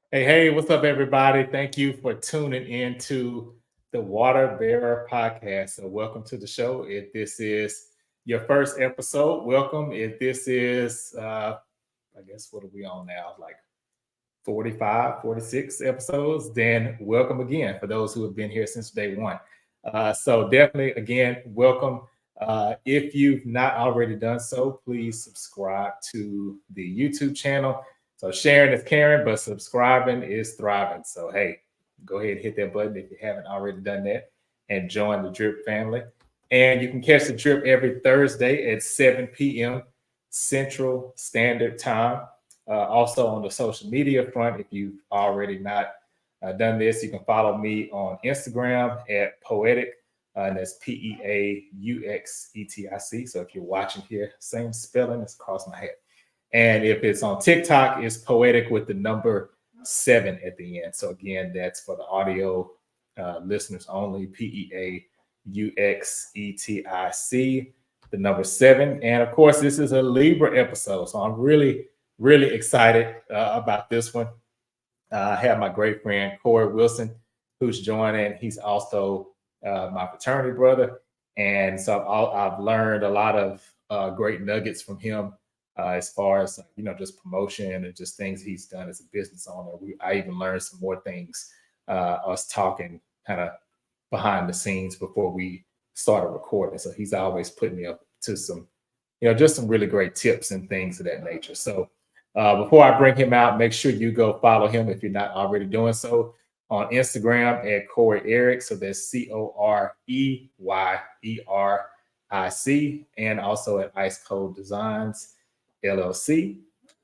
Hey, what's up, everybody? Thank you for tuning in to the Water Bearer podcast. So, welcome to the show. If this is your first episode, welcome. If this is, I guess, what are we on now? Like 45, 46 episodes, then welcome again for those who have been here since day one. So, definitely, again, welcome. If you've not already done so, please subscribe to the YouTube channel. So, sharing is caring, but subscribing is thriving. So, hey, go ahead and hit that button if you haven't already done that and join the Drip family. And you can catch the Drip every Thursday at 7 p.m. Central Standard Time. Also on the social media front, if you've already not done this, you can follow me on Instagram at Poetic, and that's P-E-A-U-X-E-T-I-C. So if you're watching here, same spelling as across my head. And if it's on TikTok, it's Poetic with the number 7 at the end. So again, that's for the audio listeners only, P-E-A-U-X-E-T-I-C, the number 7. And of course, this is a Libra episode. So I'm really excited about this one. I have my great friend Corey Wilson, who's joining. He's also my fraternity brother, and so I've learned a lot of great nuggets from him as far as just promotion and just things he's done as a business owner. I even learned some more things us talking kind of behind the scenes before we started recording. So he's always putting me up to some, just some really great tips and things of that nature. So before I bring him out, make sure you go follow him if you're not already doing so on Instagram at Corey Eric. So that's COREYERIC, and also at Ice Cold Designs LLC,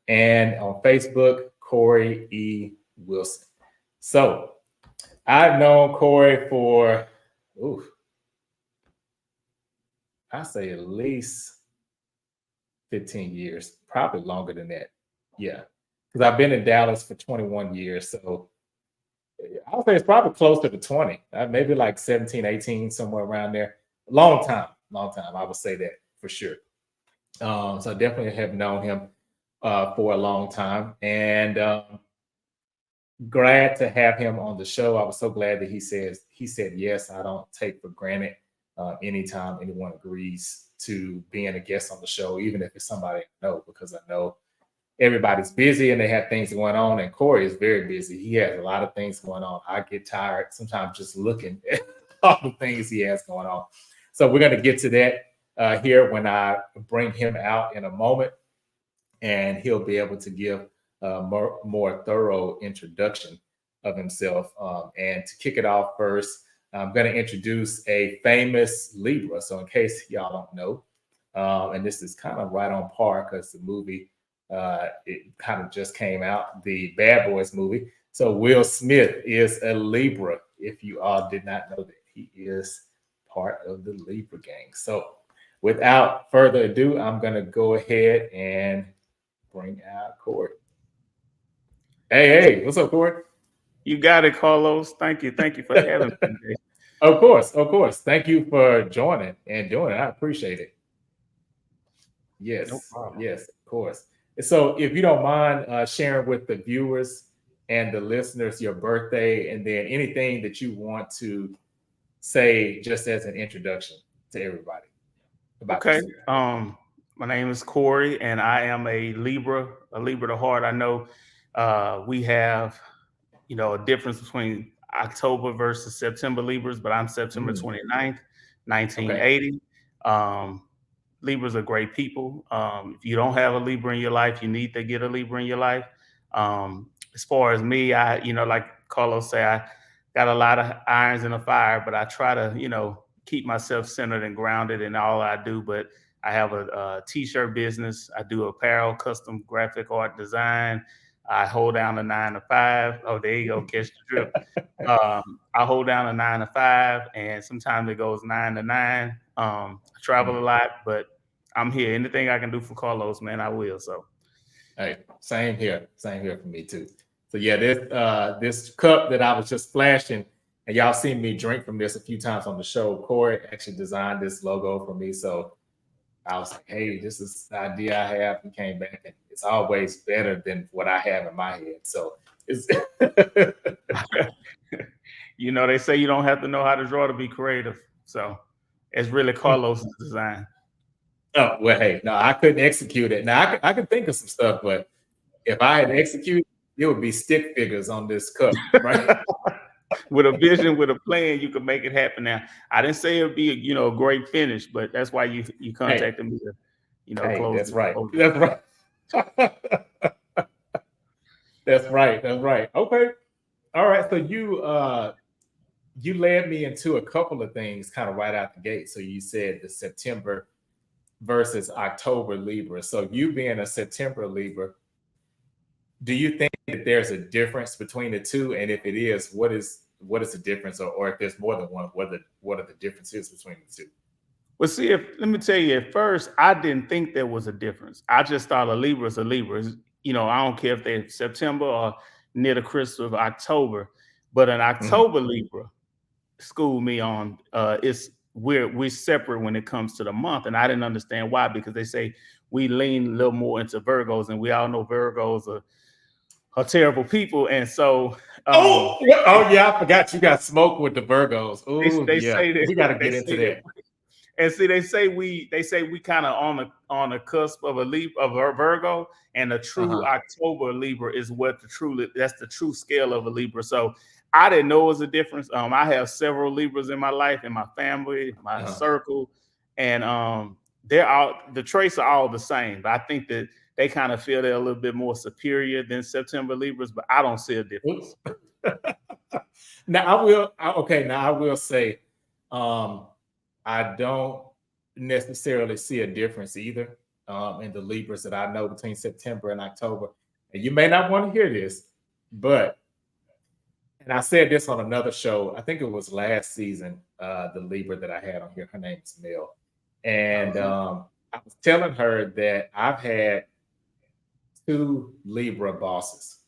and on Facebook, Corey E. Wilson. So I've known Corey for, I say at least 15 years, probably longer than that. Yeah. Because I've been in Dallas for 21 years. So I'll say it's probably closer to 20, maybe like 17, 18, somewhere around there. Long time. I would say that for sure. So I definitely have known him for a long time. And glad to have him on the show. I was so glad that he said yes. I don't take for granted anytime anyone agrees to being a guest on the show, even if it's somebody I know, because I know everybody's busy and they have things going on. And Corey is very busy. He has a lot of things going on. I get tired sometimes just looking at all the things he has going on. So we're going to get to that here when I bring him out in a moment, and he'll be able to give a more thorough introduction of himself. And to kick it off first, I'm going to introduce a famous Libra. So in case y'all don't know, and this is kind of right on par because the movie, it kind of just came out, the Bad Boys movie. So Will Smith is a Libra. If you all did not know that, he is part of the Libra gang. So without further ado, I'm going to go ahead and bring out Corey. Hey, what's up, Corey? You got it, Carlos. Thank you. Thank you for having me. Of course. Thank you for joining and doing it. I appreciate it. No problem. Yes, of course. So, if you don't mind sharing with the viewers and the listeners your birthday, and then anything that you want to say just as an introduction to everybody about Okay. yourself. My name is Corey, and I am a Libra to heart. I know we have, a difference between October versus September Libras, but I'm September Mm, 29th, okay. 1980. Um, Libras are great people. If you don't have a Libra in your life, you need to get a Libra in your life. As far as me, like Carlos say, I got a lot of irons in the fire, but I try to, keep myself centered and grounded in all I do. But I have a t-shirt business. I do apparel, custom graphic art design. I hold down a 9 to 5. Oh, there you go, catch the drip. I hold down a 9 to 5, and sometimes it goes 9 to 9. I travel a lot, but I'm here. Anything I can do for Carlos, man, I will. So, Hey, same here for me too. So yeah, this cup that I was just flashing, and y'all seen me drink from this a few times on the show. Corey actually designed this logo for me, so I was like, hey, this is the idea I have. We came back, and it's always better than what I have in my head. So It's You know, they say you don't have to know how to draw to be creative. So it's really Carlos's design. oh well, hey, no, I couldn't execute it. Now I could think of some stuff, but if I had executed, it would be stick figures on this cup, right? With a vision, with a plan, you can make it happen. Now, I didn't say it'd be, a great finish, but that's why you Hey, contacted me to, hey, close that's the right. close the That's right. That's right. That's right. Okay. All right. So you led me into a couple of things kind of right out the gate. So you said the September versus October Libra. So you being a September Libra, do you think that there's a difference between the two? And if it is, what is the difference? Or if there's more than one, what are the differences between the two? Well, see, if let me tell you, at first, I didn't think there was a difference. I just thought a Libra is a Libra. I don't care if they're September or near the crest of October, but an Mhm. October Libra schooled me on it's we're separate when it comes to the month, and I didn't understand why, because they say we lean a little more into Virgos, and we all know Virgos are terrible people, and so Oh, oh yeah, I forgot you got smoke with the Virgos. they Oh they yeah, say that we got to they get into say that that. And see, they say we kind of on the cusp of a Virgo, and a Uh true huh. October Libra is what that's the true scale of a Libra. So I didn't know it was a difference. I have several Libras in my life, in my family, my Uh-huh. circle, and they're all the traits are all the same. But I think that they kind of feel they're a little bit more superior than September Libras, but I don't see a difference. Now okay. Now I will say, um, I don't necessarily see a difference either in the Libras that I know between September and October. And you may not want to hear this, but and I said this on another show. I think it was last season. The Libra that I had on here, her name is Mel, and Uh-huh. I was telling her that I've had two Libra bosses.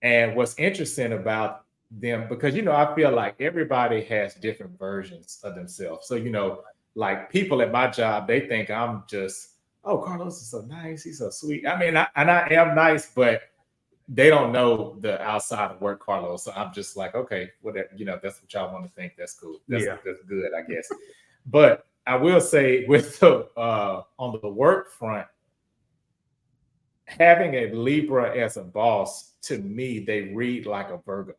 And what's interesting about them, because I feel like everybody has different versions of themselves. So, like people at my job, they think I'm just, oh, Carlos is so nice. He's so sweet. I mean, and I am nice, but they don't know the outside of work Carlos. So I'm just like, okay, whatever, that's what y'all want to think. That's cool. Yeah. That's good, I guess. But I will say with the on the work front, having a Libra as a boss, to me, they read like a Virgo.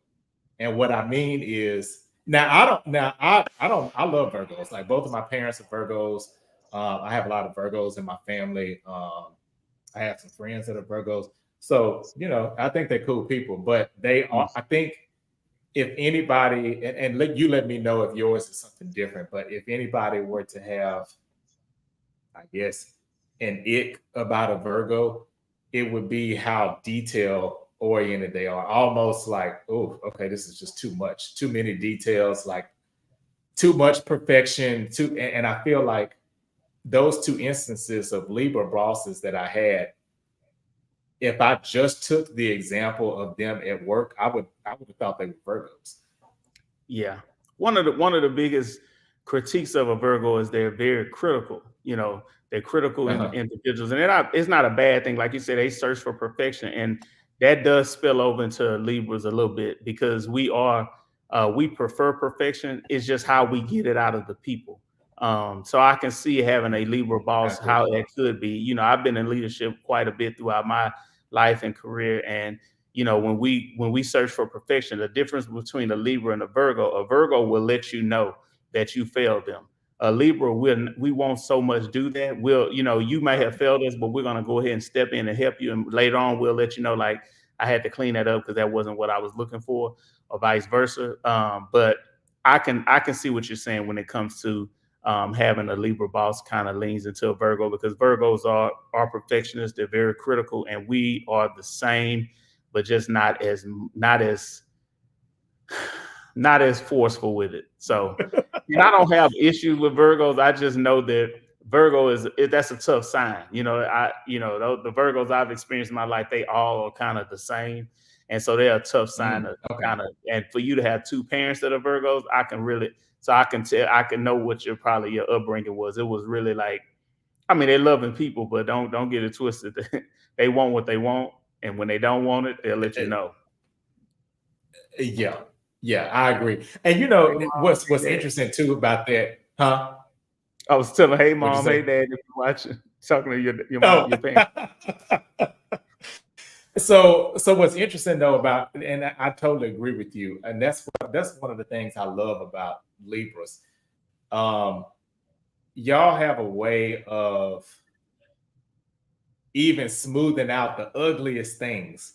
And what I mean is, I love Virgos. Like both of my parents are Virgos. I have a lot of Virgos in my family. I have some friends that are Virgos. So, I think they're cool people, but they are, I think if anybody, you let me know if yours is something different, but if anybody were to have, I guess, an ick about a Virgo, it would be how detail oriented they are. Almost like, oh, okay, this is just too much, too many details, like too much perfection. And I feel like those two instances of Libra bosses that I had, if I just took the example of them at work, I would have thought they were Virgos. Yeah. One of the biggest critiques of a Virgo is they're very critical. They're critical Uh-huh. individuals, and it's not a bad thing. Like you said, they search for perfection, and that does spill over into Libras a little bit, because we prefer perfection. It's just how we get it out of the people. So I can see having a Libra boss, Exactly. how that could be. I've been in leadership quite a bit throughout my life and career, and when we search for perfection, the difference between a Libra and a Virgo will let you know that you failed them. A Libra, we won't so much do that. You may have failed us, but we're gonna go ahead and step in and help you, and later on we'll let you know, like, I had to clean that up because that wasn't what I was looking for, or vice versa. But I can see what you're saying when it comes to having a Libra boss kind of leans into a Virgo, because Virgos are perfectionists. They're very critical, and we are the same, but just not as forceful with it. So, and I don't have issues with Virgos. I just know that that's a tough sign. The Virgos I've experienced in my life, they all are kind of the same, and so they're a tough sign to Okay. kind of. And for you to have two parents that are Virgos, I can know what your upbringing was. It was really like, I mean, they're loving people, but don't get it twisted. They want what they want, and when they don't want it, they'll let you know. Yeah, yeah, I agree. And Hey mom, what's hey dad. interesting too about that, huh? I was telling, hey What'd you mom, hey say? dad, if you're watching, talking to your mom, Oh. your parents. So what's interesting though about, and I totally agree with you, and that's one of the things I love about Libras. Um, y'all have a way of even smoothing out the ugliest things.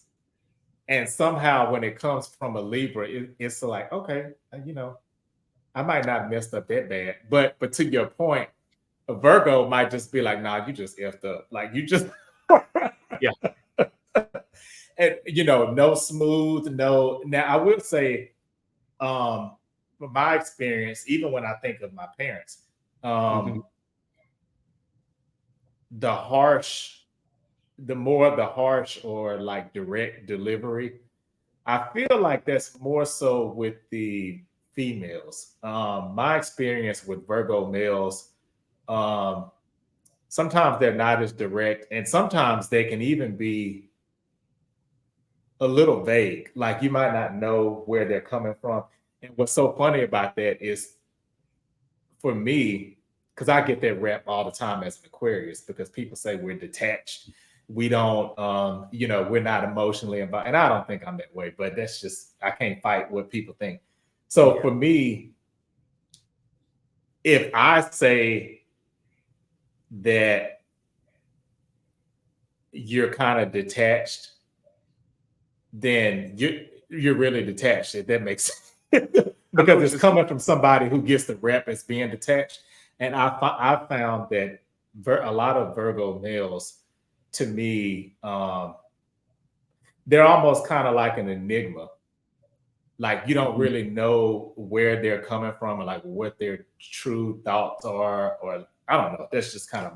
And somehow when it comes from a Libra, it's like, okay, I might not messed up that bad. But to your point, a Virgo might just be like, nah, you just effed up. Like you just Yeah. and no smooth, no. Now I will say, from my experience, even when I think of my parents, Hmm. um, the harsh, the harsh or like direct delivery, I feel like that's more so with the females. My experience with Virgo males, um, sometimes they're not as direct, and sometimes they can even be a little vague. Like you might not know where they're coming from. And what's so funny about that is for me, because I get that rep all the time as an Aquarius, because people say we're detached. We don't, we're not emotionally involved. And I don't think I'm that way, but that's just, I can't fight what people think. So Yeah. for me, if I say that you're kind of detached, then you're really detached, if that makes sense. I know Because what it's you're saying. coming from somebody who gets the rep as being detached. And I found that a lot of Virgo males, to me, they're almost kind of like an enigma. Like you don't Mhm. really know where they're coming from or like what their true thoughts are, or I don't know. That's just kind of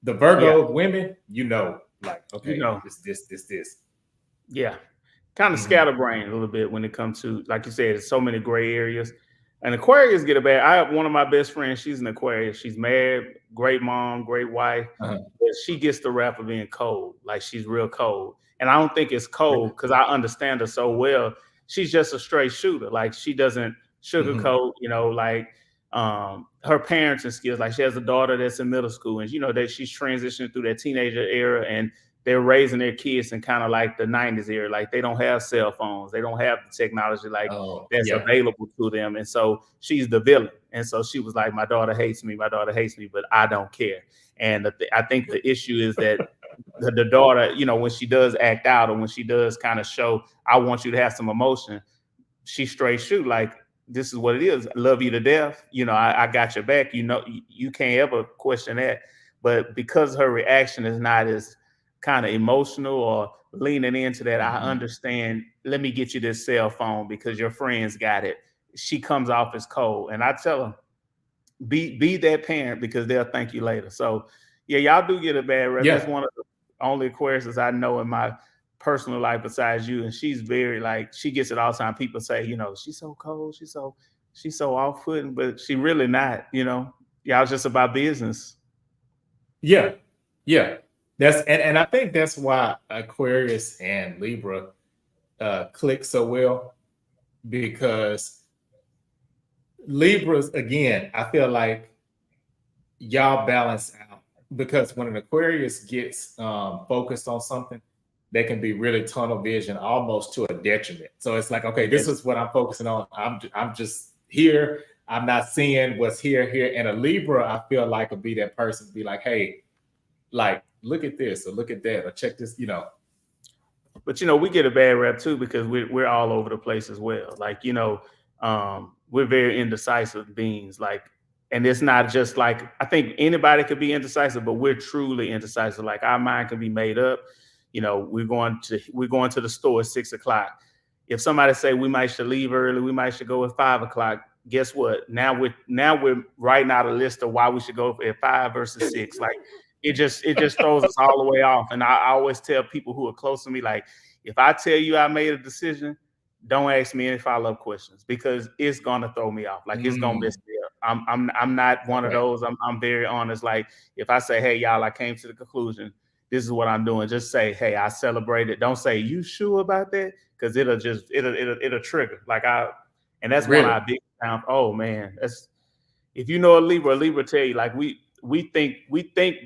the Yeah. Virgo women, like, You okay, know, it's this. yeah. Kind of Mhm. scatterbrained a little bit when it comes to, like you said, so many gray areas. And Aquarius get a bad. I have one of my best friends. She's an Aquarius. She's mad, great mom, great wife, Uh-huh. but she gets the rap of being cold. Like she's real cold, and I don't think it's cold Really? because I understand her so well. She's just a straight shooter. Like she doesn't Mhm. sugarcoat. Like her parenting skills. Like she has a daughter that's in middle school, and that she's transitioning through that teenager era, and they're raising their kids in kind of like the 90s era. Like they don't have cell phones, they don't have the technology like Oh, that's yeah. available to them. And so she's the villain. And so she was like, my daughter hates me, but I don't care. And I think the issue is that the daughter, when she does act out or when she does kind of show, I want you to have some emotion, she straight shoot like, this is what it is. I love you to death. I got your back. You can't ever question that. But because her reaction is not as kind of emotional or leaning into that, I Mhm. understand. Let me get you this cell phone because your friends got it. She comes off as cold, and I tell her, be that parent because they'll thank you later. So yeah, y'all do get a bad rep. That's Yeah. one of the only Aquariuses I know in my personal life besides you. And she's very like, she gets it all the time. People say, she's so cold, she's so off putting, but she really not. Y'all just about business. Yeah. Yeah. And I think that's why Aquarius and Libra click so well, because Libras, again, I feel like y'all balance out, because when an Aquarius gets focused on something, they can be really tunnel vision, almost to a detriment. So it's like, okay, this Yes. is what I'm focusing on. I'm just here. I'm not seeing what's here. And a Libra, I feel like, would be that person to be like, hey, like, look at this or look at that or check this. But we get a bad rep too because we're all over the place as well. Like we're very indecisive beings. Like, and it's not just like, I think anybody could be indecisive, but we're truly indecisive. Like our mind can be made up. We're going to the store at 6 o'clock. If somebody say we might should leave early, we might should go at 5 o'clock. Guess what? Now we're writing out a list of why we should go at 5 versus 6. Like it just throws us all the way off. And I always tell people who are close to me, like, if I tell you I made a decision, don't ask me any follow-up questions because it's gonna throw me off. Like it's gonna mess Mm, me up. I'm not one of okay. those. I'm very honest. Like if I say, hey y'all, I came to the conclusion, this is what I'm doing. Just say, hey, I celebrate it. Don't say, you sure about that? Because it'll trigger. And that's one of Really? our big down. Oh man, that's if you know a Libra tell you like we think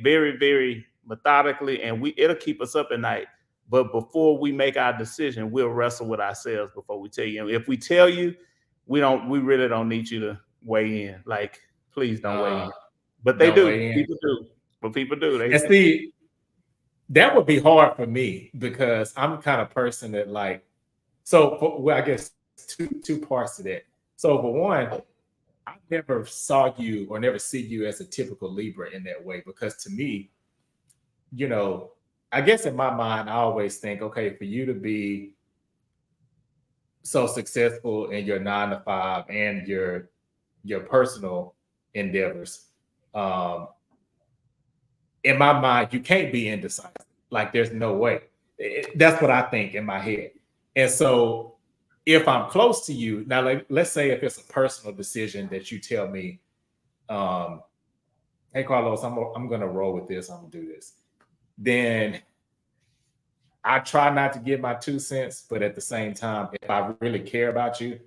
very, very methodically, and it'll keep us up at night. But before we make our decision, we'll wrestle with ourselves before we tell you. And if we tell you, we really don't need you to weigh in. Like, please don't weigh in. Uh, But they don't do. weigh in. People do. But people do. And see, that would be hard for me because I'm the kind of person that well, I guess two parts to that. So for one, I never saw you or never see you as a typical Libra in that way because to me, you know, I guess in my mind, I always think, okay, for you to be so successful in your 9 to 5 and your personal endeavors, um, in my mind, you can't be indecisive. Like, there's no way. That's what I think in my head. And so, if I'm close to you now, like, let's say if it's a personal decision that you tell me, um, "Hey, Carlos, I'm gonna roll with this. I'm gonna do this," then I try not to give my 2 cents, but at the same time, if I really care about you,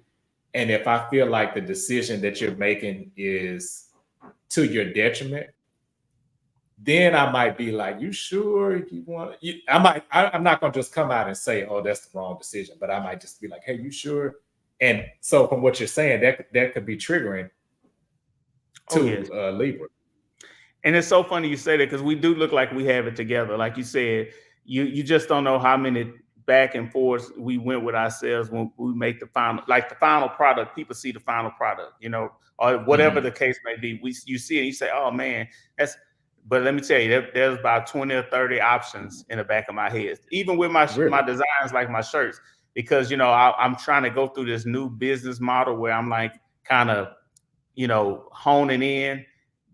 and if I feel like the decision that you're making is to your detriment, then I might be like, "You sure if you want?" I'm not gonna just come out and say, "Oh, that's the wrong decision," but I might just be like, "Hey, you sure?" And so, from what you're saying, that could be triggering oh yes. to Libra. And it's so funny you say that because we do look like we have it together. Like you said, you just don't know how many back and forths we went with ourselves when we make the final product. People see the final product, or whatever Mhm. the case may be. You see it, and you say, "Oh man, that's." But let me tell you, there's about 20 or 30 options in the back of my head, even with my Really? designs, like my shirts, because I'm trying to go through this new business model where I'm like kind of honing in,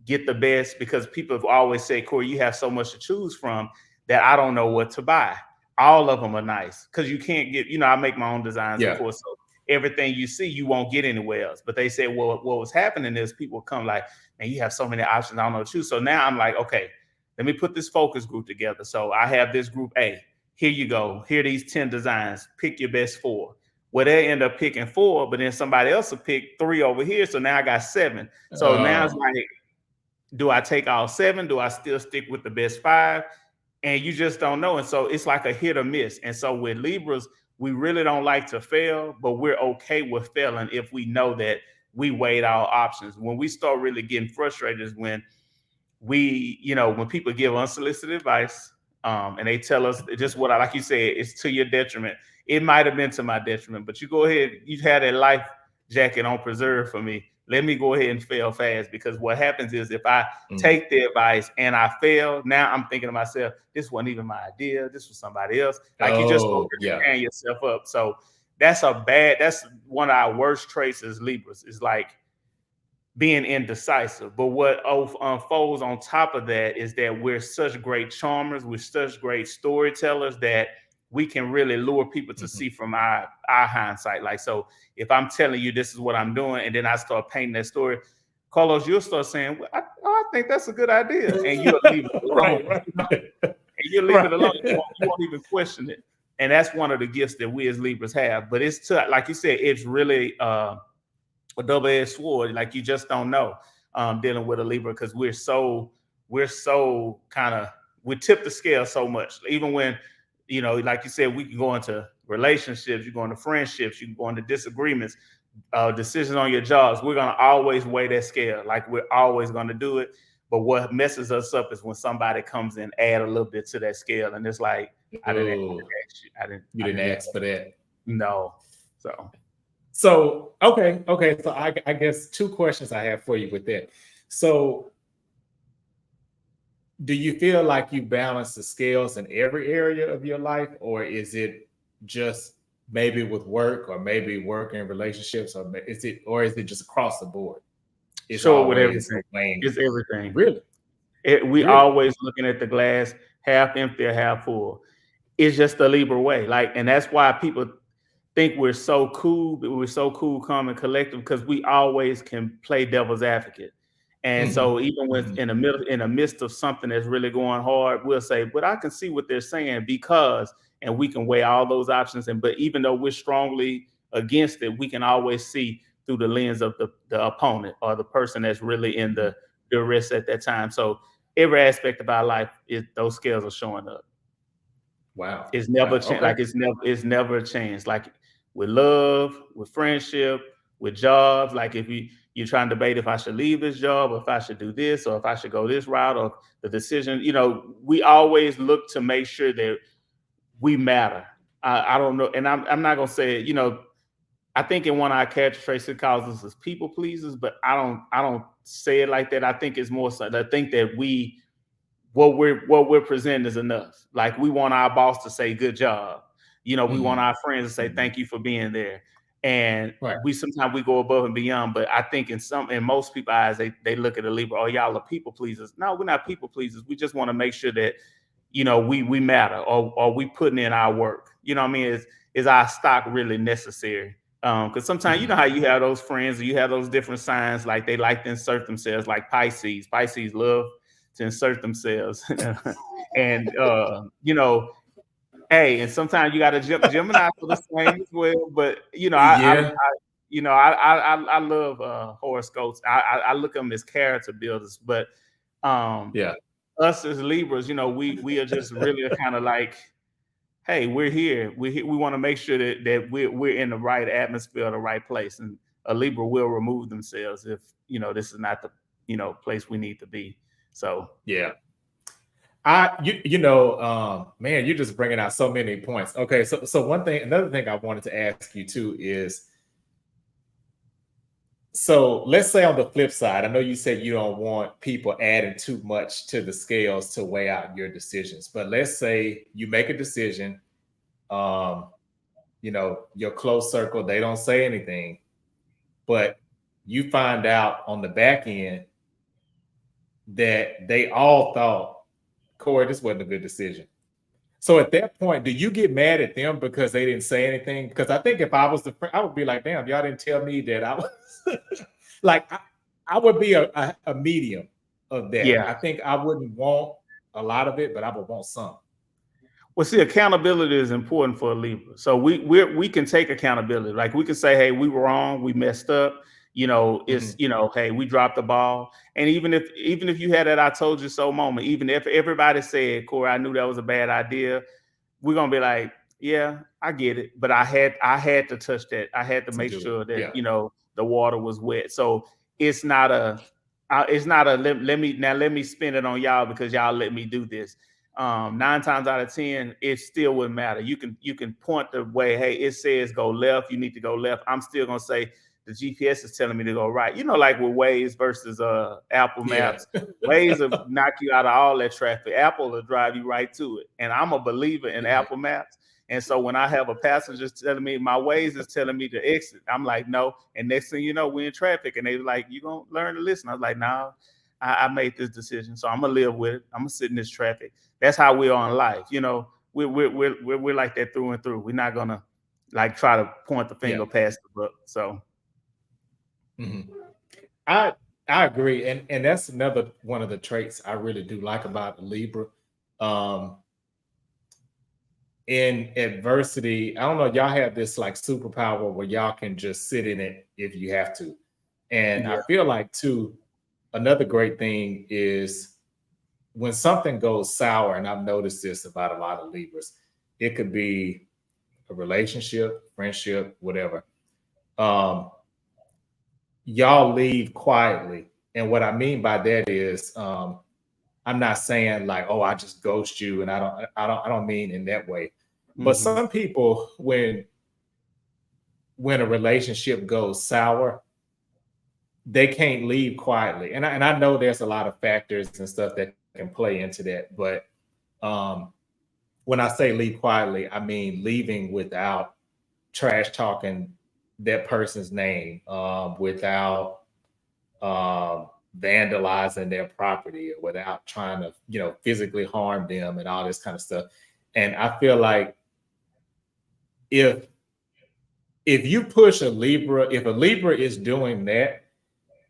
get the best, because people have always said, Corey, you have so much to choose from that I don't know what to buy. All of them are nice because you can't get, I make my own designs, of Yeah. course. So everything you see, you won't get anywhere else. But they say, well, what was happening is people come like, and you have so many options, I don't know what to choose. So now I'm like, okay, let me put this focus group together. So I have this group A. Here you go. Here are these 10 designs. Pick your best 4. Well, they end up picking 4, but then somebody else will pick 3 over here. So now I got 7. So now it's Oh, like, do I take all 7? Do I still stick with the best 5? And you just don't know. And so it's like a hit or miss. And so with Libras, we really don't like to fail, but we're okay with failing if we know that we weighed our options. When we start really getting frustrated is when when people give unsolicited advice, and they tell us just like you said, it's to your detriment. It might have been to my detriment, but you go ahead, you had that life jacket on preserve for me. Let me go ahead and fail fast, because what happens is if I mm. take the advice and I fail, now I'm thinking to myself, this wasn't even my idea. This was somebody else. Like, you just Oh, yeah. tearing yourself up. So that's one of our worst traits as Libras, is like being indecisive. But what unfolds on top of that is that we're such great charmers, we're such great storytellers that we can really lure people to Mhm. see from our hindsight. Like, so if I'm telling you this is what I'm doing, and then I start painting that story, Carlos, you'll start saying, well, I think that's a good idea. And you'll leave it alone. Right, right. And you'll leave it alone. Right. You won't even question it. And that's one of the gifts that we as Libras have. But like you said, it's really a double-edged sword. Like, you just don't know, dealing with a Libra, because we're so kind of, we tip the scale so much. Even when, like you said, we can go into relationships, you go into friendships, you can go into disagreements, decisions on your jobs. We're gonna always weigh that scale. Like, we're always gonna do it. But what messes us up is when somebody comes in, add a little bit to that scale, and it's like, Oh, you I didn't didn't ask for that. know. So So, okay. So I guess 2 questions I have for you with that. So, do you feel like you balance the scales in every area of your life, or is it just maybe with work, or maybe work and relationships, or is it just across the board? It's sure, with always everything, weighing. it's everything. Really? We Really? always looking at the glass half empty or half full. It's just the Libra way. Like, and that's why people think we're so cool, calm, and collective, because we always can play devil's advocate. And so even with in the midst of something that's really going hard, we'll say, but I can see what they're saying because, and we can weigh all those options. And but even though we're strongly against it, we can always see through the lens of the opponent or the person that's really in the risk at that time. So every aspect of our life is those scales are showing up. Wow. It's never Wow. changed. Okay. Like it's never changed. Like with love, with friendship, with jobs. Like if you're trying to debate if I should leave this job or if I should do this or if I should go this route or the decision, we always look to make sure that we matter. I don't know, and I'm not gonna say it. I think in one of our character traits it calls us as people pleasers, but I don't say it like that. I think it's more so. I think that what we're presenting is enough. Like we want our boss to say good job. We want our friends to say thank you for being there. And Right. sometimes we go above and beyond. But I think in most people's eyes, they look at a Libra, oh, y'all are people pleasers. No, we're not people pleasers. We just want to make sure that we matter or we putting in our work. You know what I mean? Is our stock really necessary? Because sometimes you know how you have those friends or you have those different signs, like they like to insert themselves, like Pisces. Pisces love to insert themselves. And hey, and sometimes you got to jump Gemini for the same as well. But Yeah. I love horoscopes. I look at them as character builders. But Yeah. us as Libras, we are just really kind of like, hey, we're here. We want to make sure that we're in the right atmosphere, the right place, and a Libra will remove themselves if this is not the place we need to be. So Yeah. Man, you're just bringing out so many points. Okay, so another thing I wanted to ask you too is, so let's say on the flip side, I know you said you don't want people adding too much to the scales to weigh out your decisions, but let's say you make a decision, um, your close circle, they don't say anything, but you find out on the back end that they all thought, Corey, this wasn't a good decision. So at that point, do you get mad at them because they didn't say anything? Because I think if I was the friend, I would be like, damn, y'all didn't tell me that I was like, I would be a medium of that. yeah. I think I wouldn't want a lot of it, but I would want some. Well, see, accountability is important for a Libra. So we can take accountability. Like we can say, hey, we were wrong, we messed up. It's hey, we dropped the ball. And even if you had that "I told you so" moment, even if everybody said, Corey, I knew that was a bad idea, we're gonna be like, yeah, I get it, but I had to touch that. I had to make sure that the water was wet. So it's not a let me spin it on y'all because y'all let me do this. 9 times out of 10, it still wouldn't matter. You can point the way, hey, it says go left, you need to go left. I'm still gonna say the GPS is telling me to go right. Like with Waze versus Apple Maps. Waze will knock you out of all that traffic. Apple will drive you right to it. And I'm a believer in Apple Maps. And so when I have a passenger telling me my Waze is telling me to exit, I'm like, no. And next thing you know, we're in traffic. And they were like, you gonna learn to listen. I was like, no, I made this decision. So I'm gonna live with it. I'm gonna sit in this traffic. That's how we are in life. We're like that through and through. We're not gonna like try to point the finger past the book. So I agree, and that's another one of the traits I really do like about Libra. In adversity, I don't know, y'all have this like superpower where y'all can just sit in it if you have to. And I feel like too, another great thing is when something goes sour, and I've noticed this about a lot of Libras, it could be a relationship, friendship, whatever. Y'all leave quietly. And what I mean by that is I'm not saying like, oh, I just ghost you, and I don't mean in that way. But some people, when a relationship goes sour, they can't leave quietly. And I know there's a lot of factors and stuff that can play into that. But when I say leave quietly, I mean leaving without trash talking that person's name, without vandalizing their property, or without trying to physically harm them and all this kind of stuff. And I feel like if you push a Libra, if a Libra is doing that,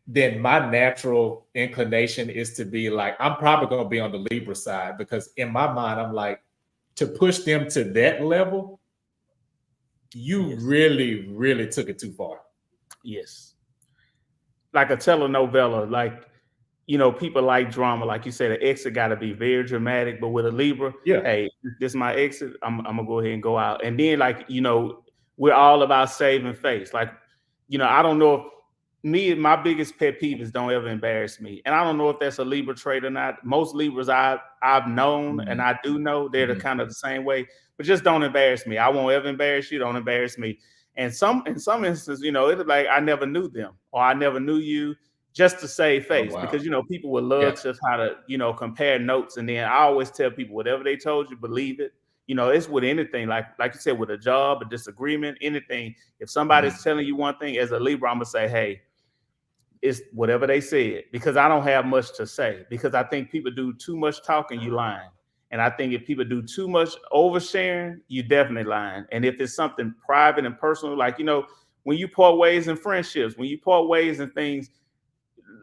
then my natural inclination is to be like, I'm probably going to be on the Libra side, because in my mind, I'm like, to push them to that level, you Yes. really, really took it too far. Yes. Like a telenovela, like, you know, people like drama. Like you said, the exit got to be very dramatic. But with a Libra, Yeah. hey, this is my exit. I'm gonna go ahead and go out. And then, like, you know, we're all about saving face. Like, you know, I don't know if my biggest pet peeve is don't ever embarrass me. And I don't know if that's a Libra trait or not. Most Libras I've known and Mhm. I do know they're the Mhm. kind of the same way. But just don't embarrass me. I won't ever embarrass you. Don't embarrass me. And in some instances, you know, it's like I never knew them or I never knew you, just to save Oh, face, wow. because you know people would Yeah. love to try to, you know, compare notes. And then I always tell people, whatever they told you, believe it. You know, it's with anything, like you said, with a job, a disagreement, anything. If somebody's Mhm. telling you one thing, as a Libra, I'm gonna say, hey, it's whatever they said, because I don't have much to say, because I think people do too much talking, you lying. And I think if people do too much oversharing, you definitely lying. And if it's something private and personal, like, you know, when you part ways in friendships, when you part ways in things,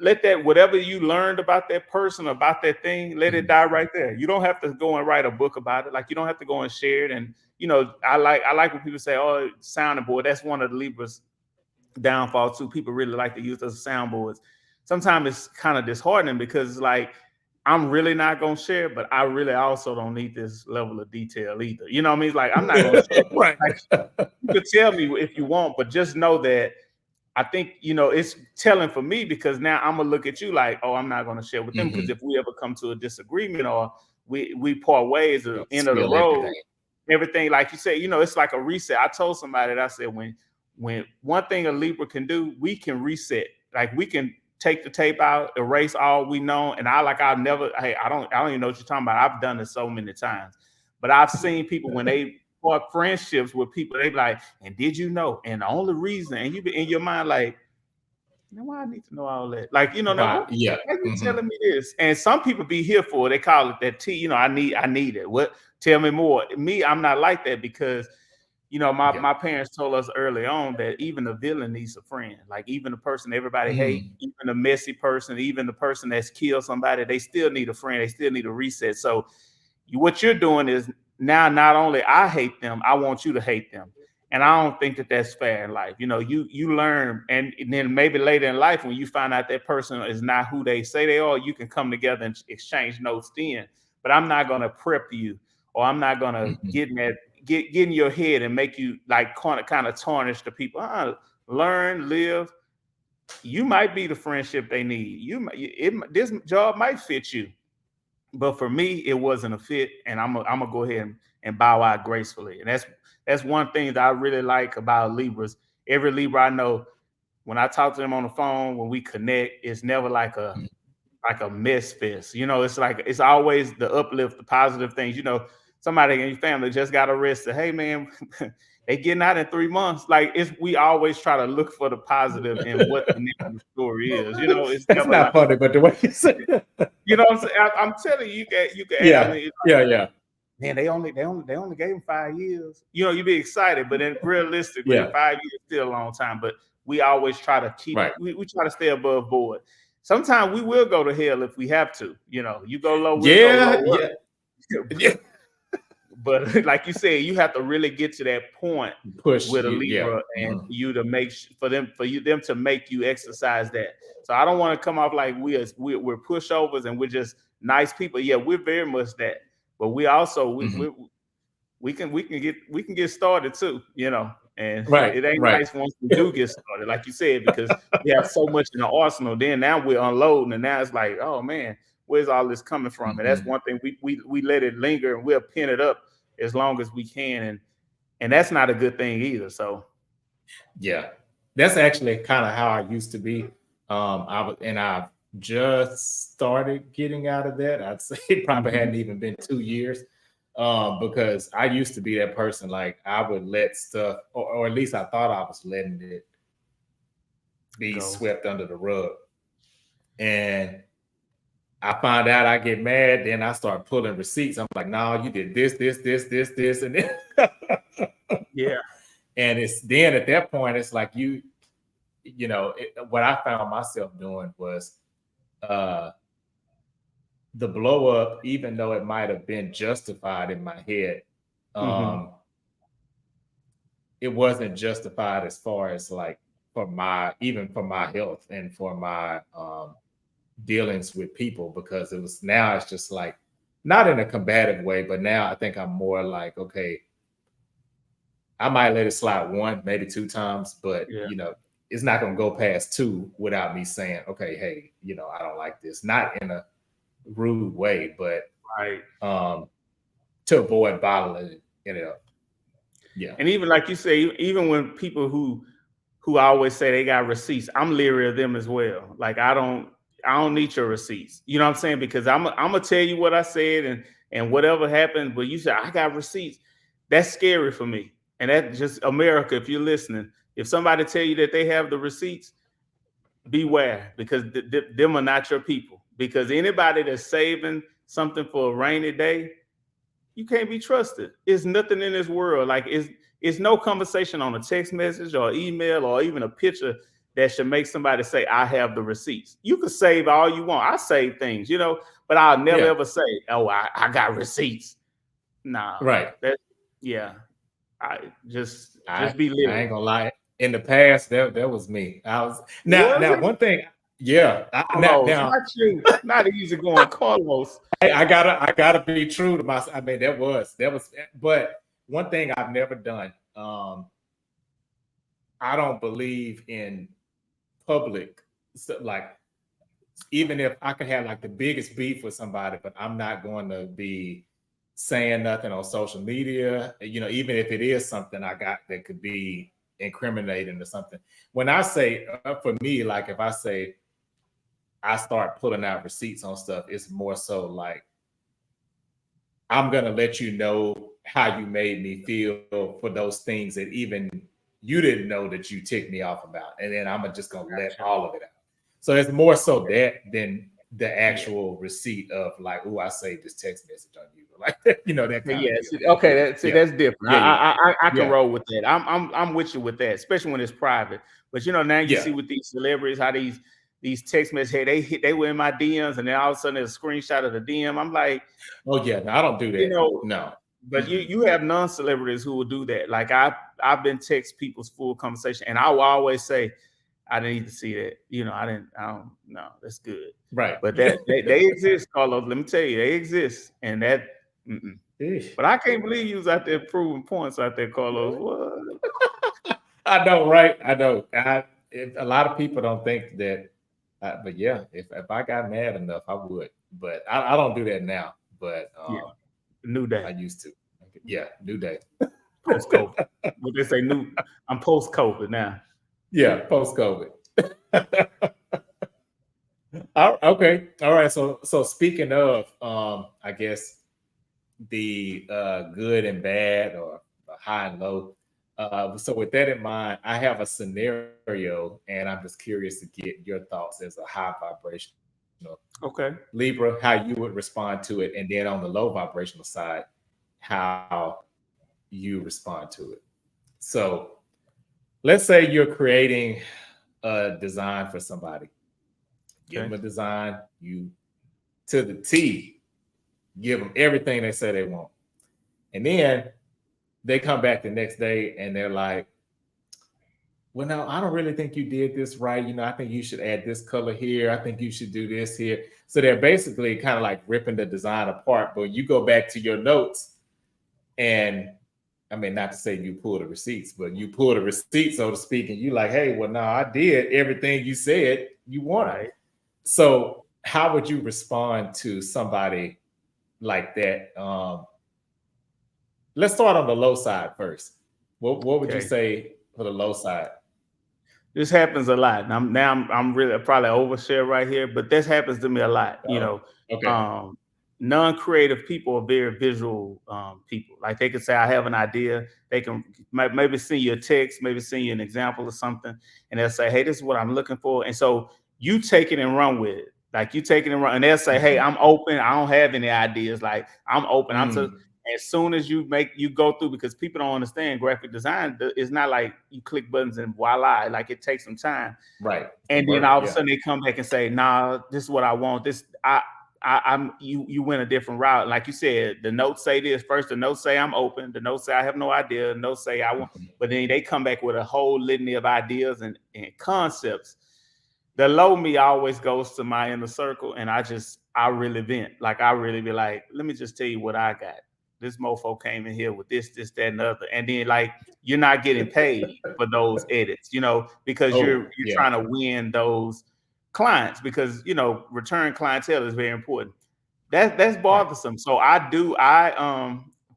let that, whatever you learned about that person, about that thing, let it Mhm. die right there. You don't have to go and write a book about it. Like, you don't have to go and share it. And you know, I like when people say, oh, sounding board. That's one of the Libras downfall too. People really like to use those soundboards. Sometimes it's kind of disheartening, because it's like, I'm really not gonna share, but I really also don't need this level of detail either. You know what I mean? It's like, I'm not gonna share. Right. Like, you could tell me if you want, but just know that I think, you know, it's telling for me, because now I'm gonna look at you like, oh, I'm not gonna share with them, because Mhm. if we ever come to a disagreement or we part ways at You'll the end of the spill road, everything. everything, like you said, you know, it's like a reset. I told somebody that, I said, when one thing a Libra can do, we can reset. Like, we can take the tape out, erase all we know. And I've never, hey, I don't even know what you're talking about. I've done it so many times. But I've seen people when they part friendships with people, they be like, and did you know? And the only reason, and you be in your mind like, now why I need to know all that? Like, you know, now Right. Yeah. why you Mhm. telling me this? And some people be here for it. They call it that T, you know, I need it. What, tell me more. Me, I'm not like that, because you know, Yeah. my parents told us early on that even the villain needs a friend. Like, even the person everybody hate, Mhm. even the messy person, even the person that's killed somebody, they still need a friend. They still need a reset. So what you're doing is, now not only I hate them, I want you to hate them. And I don't think that that's fair in life. You know, you learn, and then maybe later in life, when you find out that person is not who they say they are, you can come together and exchange notes then. But I'm not gonna prep you, or I'm not gonna Mhm. get in your head and make you like kind of tarnish the people. Learn, live. You might be the friendship they need. This job might fit you, but for me, it wasn't a fit, and I'm gonna go ahead and bow out gracefully. And that's one thing that I really like about Libras. Every Libra I know, when I talk to them on the phone, when we connect, it's never like a mess fest. You know, it's like, it's always the uplift, the positive things. You know, somebody in your family just got arrested. Hey man, they getting out in 3 months. Like, we always try to look for the positive in what the next story is. You know, it's That's never like, not funny, but the way you say it. you know what I'm saying? I'm telling you, I Yeah. mean, Yeah. Yeah. man, they only gave him 5 years. You know, you be excited, but then realistically, Yeah. 5 years is still a long time. But we always try to Right. we try to stay above board. Sometimes we will go to hell if we have to. You know, you go low, we'll go Yeah. lower. Yeah. Yeah. But like you said, you have to really get to that point Push with a you. Yeah. Libra, and Mhm. for you to them to make you exercise that. So I don't want to come off like we're pushovers and we're just nice people. Yeah, we're very much that, but we also Mhm. we can get started too, you know. And Right. it ain't Right. nice once we do get started, like you said, because we have so much in the arsenal. Then now we're unloading, and now it's like, oh man, where's all this coming from? And that's Mhm. one thing, we let it linger, and we'll pin it up as long as we can, and that's not a good thing either. So Yeah, that's actually kind of how I used to be. And I've just started getting out of that. I'd say it probably mhm, hadn't even been 2 years, because I used to be that person. Like, I would let stuff, or at least I thought I was letting it be go. swept under the rug. And I find out, I get mad, then I start pulling receipts. I'm like, no, you did this, and then Yeah. and it's then at that point, it's like, what I found myself doing was uh, the blow up, even though it might have been justified in my head, Mm-hmm. um, it wasn't justified as far as like even for my health and for my dealings with people, because it's just like not in a combative way, but now I think I'm more like, okay, I might let it slide one, maybe two times, but Yeah. it's not going to go past two without me saying, okay, hey, I don't like this, not in a rude way, but Right. um, to avoid bottling it up. Yeah. And even like you say, even when people who always say they got receipts, I'm leery of them as well. Like I don't need your receipts. You know what I'm saying? Because I'm gonna tell you what I said, and whatever happened, but you say I got receipts. That's scary for me. And that just America, if you're listening, if somebody tell you that they have the receipts, beware, because them are not your people. Because anybody that's saving something for a rainy day, you can't be trusted. It's nothing in this world. Like it's no conversation on a text message or email or even a picture that should make somebody say, I have the receipts. You can save all you want. I save things, but I'll never Yeah. ever say, oh, I got receipts. Nah. Right. That yeah. I just I be I ain't leery. gonna lie. In the past, that was me. I was Was now it? one thing. Yeah. Carlos, Now not you. Not easy going, Carlos. I gotta be true to myself. I mean, that was. But one thing I've never done. I don't believe in public like, even if I could have like the biggest beef with somebody, but I'm not going to be saying nothing on social media. Even if it is something I got that could be incriminating or something. When I say for me, like if I say I start pulling out receipts on stuff, it's more so like I'm gonna let you know how you made me feel for those things that even you didn't know that you ticked me off about, and then I'm just gonna let Gotcha. all of it out. So it's more so Okay. that than the Yeah. actual receipt of like, oh, I saved this text message on you, like that kind of Yeah, deal. okay. Yeah, That's different. yeah, yeah, I can yeah, roll with that. I'm with you with that, especially when it's private. But now you yeah. see with these celebrities how these text messages, hey, they were in my DMs, and then all of a sudden there's a screenshot of the DM. I'm like, Oh yeah, no, I don't do you that. know, No. but Mm-mm. you have non-celebrities who will do that. Like I've been text people's full conversation, and I will always say, I didn't need to see that. I don't no, that's good. Right. But that they exist, Carlos. Let me tell you, they exist, and that. Mm-mm. Eesh. But I can't believe you was out there proving points out there, Carlos. What? I know, right? I know. A lot of people don't think that, but yeah, if I got mad enough, I would. But I don't do that now. But Yeah, new day, I used to. Yeah, new day. post COVID. What they say, new. I'm post COVID now. Yeah, post COVID. Okay, all right. So speaking of, I guess the good and bad, or high and low. So with that in mind, I have a scenario, and I'm just curious to get your thoughts as a high vibrational Okay. Libra, how you would respond to it, and then on the low vibrational side, how you respond to it. So let's say you're creating a design for somebody. Give them Okay. a design, you to the T, give them everything they say they want. And then they come back the next day and they're like, well, no, I don't really think you did this right. I think you should add this color here. I think you should do this here. So they're basically kind of like ripping the design apart. But you go back to your notes, and I mean, not to say you pull the receipts, but you pull the receipt, so to speak, and you like, hey, well, no, I did everything you said you wanted. Right. So how would you respond to somebody like that? Let's start on the low side first. What would you Okay. say for the low side? This happens a lot. And I'm really probably overshare right here, but this happens to me a lot. Oh, okay. Um, non-creative people are very visual people. Like they can say, I have an idea. They can maybe send you a text, maybe send you an example or something, and they'll say, hey, this is what I'm looking for. And so you take it and run with it. Like you take it and run, and they'll say, hey, Mhm. I'm open. I don't have any ideas. Like I'm open. Mm. As soon as you go through, because people don't understand graphic design, it's not like you click buttons and voila, like it takes some time. Right. And then Work, all of a yeah. sudden they come back and say, "Nah, this is what I want. I'm you went a different route." Like you said, the notes say this first. The notes say I'm open. The notes say I have no idea. The notes say I want, but then they come back with a whole litany of ideas and concepts. The low me always goes to my inner circle, and I really vent. Like I really be like, let me just tell you what I got. This mofo came in here with this, that, and the other, and then like you're not getting paid for those edits, because you're Yeah. trying to win those clients, because return clientele is very important. That's bothersome. So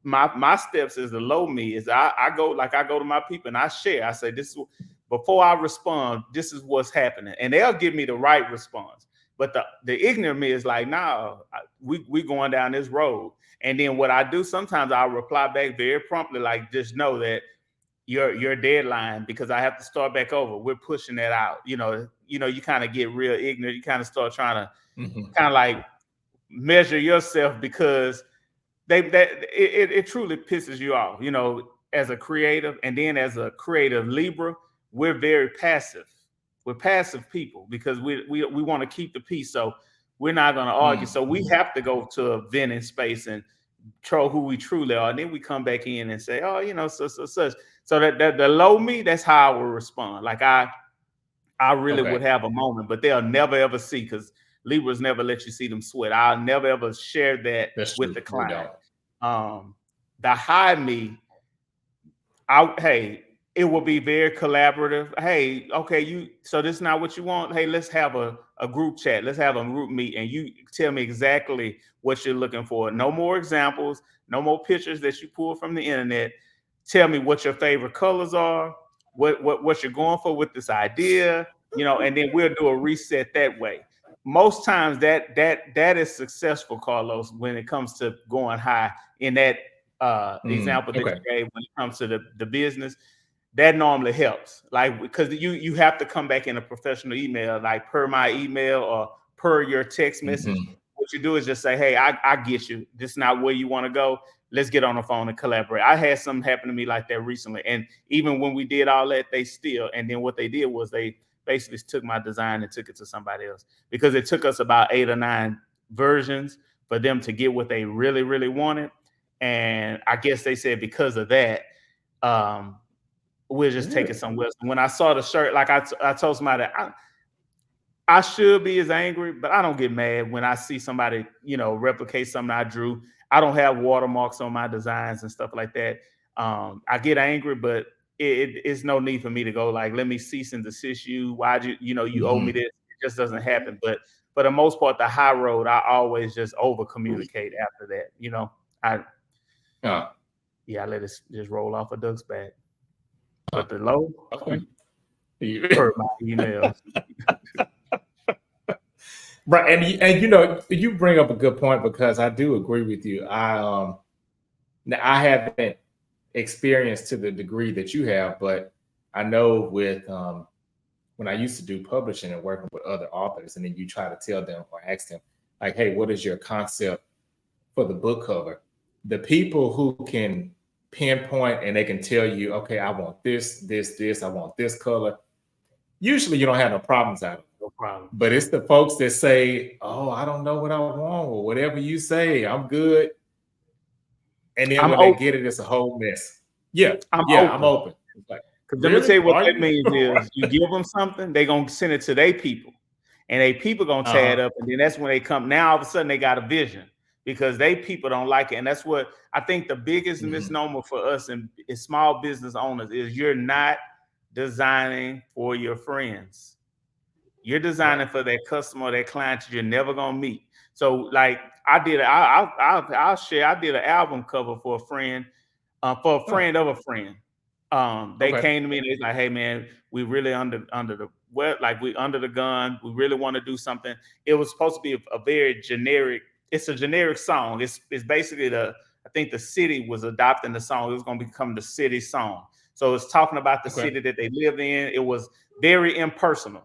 my steps is the low me is I go to my people and I share. I say, this is, before I respond, this is what's happening, and they'll give me the right response. But the ignorant me is like, nah, we going down this road. And then what I do sometimes, I'll reply back very promptly, like, just know that your deadline, because I have to start back over. We're pushing that out. You kind of get real ignorant. You kind of start trying to kind of like measure yourself, because it truly pisses you off. As a creative, and then as a creative Libra, we're very passive. We're passive people because we want to keep the peace. So we're not going to argue. So we have to go to a venting space and show who we truly are. And then we come back in and say, oh, such. So that the low me, that's how I will respond. Like I really would have a moment, but they'll never ever see, because Libras never let you see them sweat. I'll never ever share that with the client. The high me, it will be very collaborative. Hey, okay, so this is not what you want. Hey, let's have a group chat. Let's have a group meet, and you tell me exactly what you're looking for. No more examples, no more pictures that you pull from the internet. Tell me what your favorite colors are, what you're going for with this idea, and then we'll do a reset that way. Most times that is successful, Carlos, when it comes to going high in that example that you gave when it comes to the business. That normally helps, like, because you have to come back in a professional email, like per my email or per your text message. What you do is just say, hey, I get you. This is not where you want to go. Let's get on the phone and collaborate. I had something happen to me like that recently. And even when we did all that, and then what they did was they basically took my design and took it to somebody else, because it took us about 8 or 9 versions for them to get what they really, really wanted. And I guess they said because of that, we'll just take it somewhere. When I saw the shirt, like I told somebody, I should be as angry, but I don't get mad when I see somebody, replicate something I drew. I don't have watermarks on my designs and stuff like that. I get angry, but it's no need for me to go like, let me cease and desist you. Why'd you owe me this? It just doesn't happen. But for the most part, the high road, I always just over communicate after that. I let it just roll off a duck's back. But the low, per my emails. Right, and you bring up a good point, because I do agree with you. I haven't experienced to the degree that you have, but I know with when I used to do publishing and working with other authors, and then you try to tell them or ask them, like, hey, what is your concept for the book cover? The people who can pinpoint and they can tell you, okay, I want this, I want this color. Usually you don't have no problems out of it. No problem. But it's the folks that say, oh, I don't know what I want, or whatever you say, I'm good. And then when they get it, it's a whole mess. I'm open. Because let me tell you what that means is you give them something, they're going to send it to their people. And they people going to tear it up. And then that's when they come. Now, all of a sudden, they got a vision, because they people don't like it. And that's what I think the biggest misnomer for us and small business owners is, you're not designing for your friends. You're designing for that customer, that client you're never gonna meet. So, like, I'll share. I did an album cover for a friend, of a friend. They came to me and they was like, "Hey, man, we really under the gun. We really want to do something." It was supposed to be a very generic. It's a generic song. It's basically I think the city was adopting the song. It was going to become the city song. So it's talking about the city that they live in. It was very impersonal.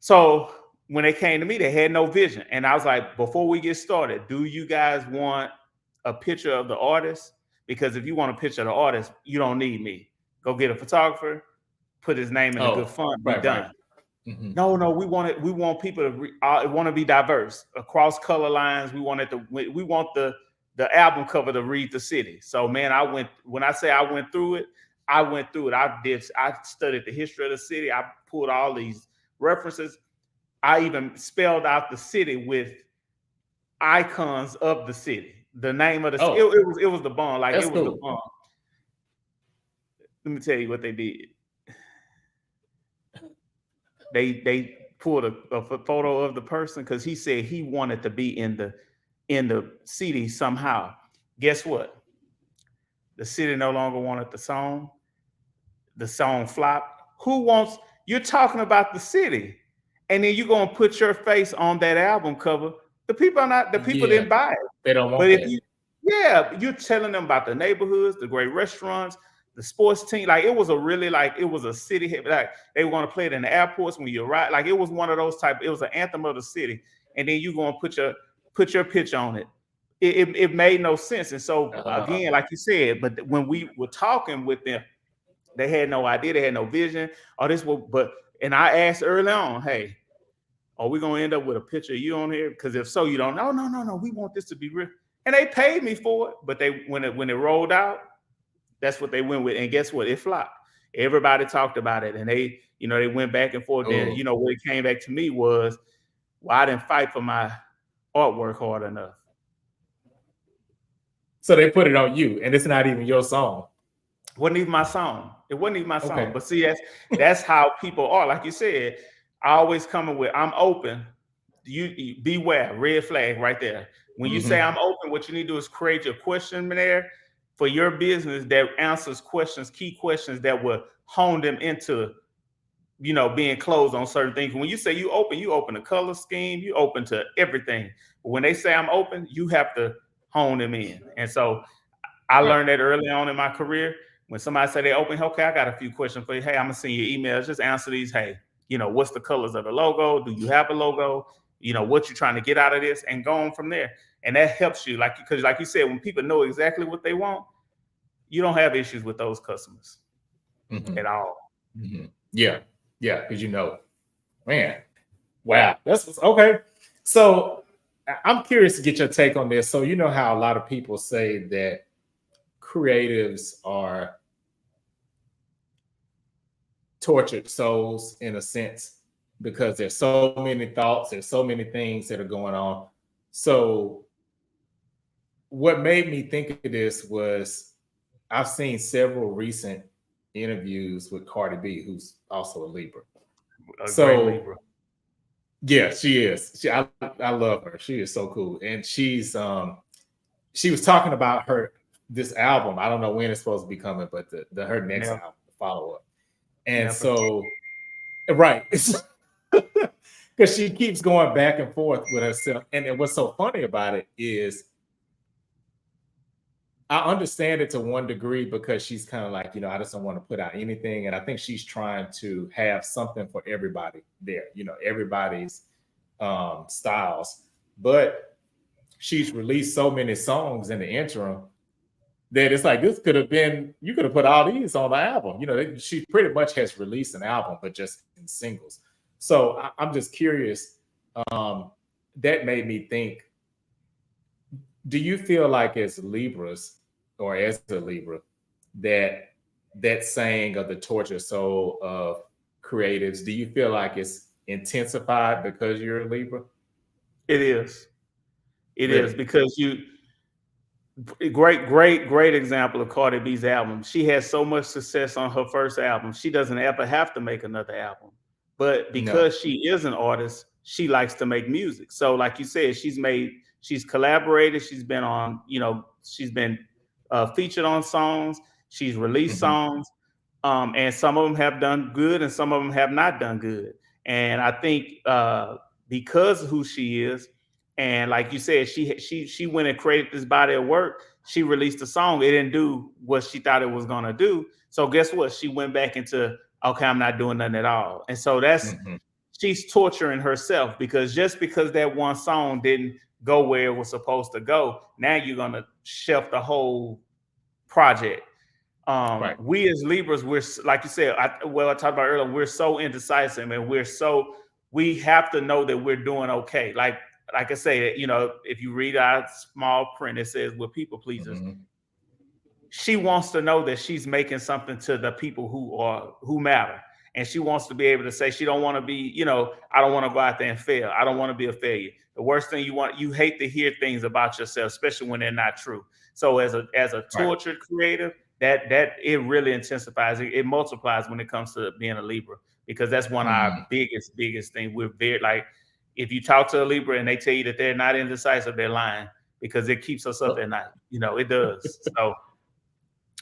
So when they came to me, they had no vision. And I was like, before we get started, do you guys want a picture of the artist, because if you want a picture of the artist, you don't need me. Go get a photographer, put his name in a good Oh, font, be right, right. done. Mhm. No, we want it. We want people to want to be diverse across color lines. We want it to. We want the album cover to read the city. So man, when I say I went through it, I went through it. I studied the history of the city. I pulled all these references. I even spelled out the city with icons of the city. The name of the city. Oh, It was the bomb. Like that's it was the cool. bomb. Let me tell you what they did. They pulled a photo of the person because he said he wanted to be in the city somehow. Guess what? The city no longer wanted the song. The song flopped. Who wants? You're talking about the city, and then you're gonna put your face on that album cover. The people are not. The people Yeah, didn't buy it. they don't But want if that. yeah, you're telling them about the neighborhoods, the great restaurants, the sports team. Like it was a really like it was a city hit. Like they were going to play it in the airports when you arrive. Like it was one of those type. It was an anthem of the city, and then you going to put your pitch on it. It made no sense. And so Uh, again, like you said, but when we were talking with them, they had no idea. They had no vision. Or this will. But and I asked early on, hey, are we gonna end up with a picture of you on here? Because if so, you don't. No. We want this to be real. And they paid me for it, but they when it rolled out, that's what they went with. And guess what? It flopped. Everybody talked about it, and they went back and forth. Then oh, what it came back to me was, well, I didn't fight for my artwork hard enough. so they put it on you, and it's not even your song. Wasn't even my song. It wasn't even my song. Okay. But see, that's how people are. Like you said, I always coming with I'm open. You beware, red flag right there. When you say Hmm. I'm open, what you need to do is create your questionnaire for your business that answers questions, key questions that will hone them into being closed on certain things. When you say you open to color scheme, you open to everything. But when they say I'm open, you have to hone them in. And so I Right. learned that early on in my career. When somebody say they open, okay, I got a few questions for you. Hey, I'm gonna send you emails. Just answer these. Hey, what's the colors of the logo? Do you have a logo? What you're trying to get out of this, and go on from there. And that helps you, because like you said, when people know exactly what they want, you don't have issues with those customers Hmm. at all. Hmm. Yeah, because man, wow, that's okay. So I'm curious to get your take on this. So you know how a lot of people say that creatives are tortured souls in a sense because there's so many thoughts, there's so many things that are going on. So what made me think of this was I've seen several recent interviews with Cardi B, who's also a Libra. A great So Libra. yeah, she is. I love her. She is so cool, and she was talking about this album. I don't know when it's supposed to be coming, but the her next Never, album, the follow up. And never. so right, because she keeps going back and forth with herself. And what's so funny about it is I understand it to one degree because she's kind of like, I just don't want to put out anything. And I think she's trying to have something for everybody there, everybody's styles. But she's released so many songs in the interim that it's like this could have been, you could have put all these on the album. She pretty much has released an album, but just in singles. So I'm just curious. That made me think, do you feel like as Libras or as a Libra that saying of the torture soul of creatives, do you feel like it's intensified because you're a Libra? It is. It is Really? because great example of Cardi B's album. She had so much success on her first album. She doesn't ever have to make another album. But No. because she is an artist, she likes to make music. So like you said, she's collaborated, she's been featured on songs, she's released Hmm. songs, and some of them have done good and some of them have not done good. And I think because of who she is, and like you said, she went and created this body of work. She released a song. It didn't do what she thought it was gonna do. So guess what? She went back into, okay, I'm not doing nothing at all. And so Hmm. she's torturing herself, because just because that one song didn't go where it was supposed to go. Now you're gonna shelf the whole project. Right. We as Libras, we're like you said, I talked about earlier, we're so indecisive, and we have to know that we're doing okay. Like I say, if you read our small print, it says we're people pleasers. Mm-hmm. She wants to know that she's making something to the people who matter. And she wants to be able to say she don't want to be, I don't want to go out there and fail. I don't want to be a failure. The worst thing you hate to hear things about yourself, especially when they're not true. So as a Right. tortured creative, that it really intensifies, it multiplies when it comes to being a Libra, because that's one of our biggest things. We're very, like, if you talk to a Libra and they tell you that they're not indecisive, they're lying, because it keeps us up at night. It does.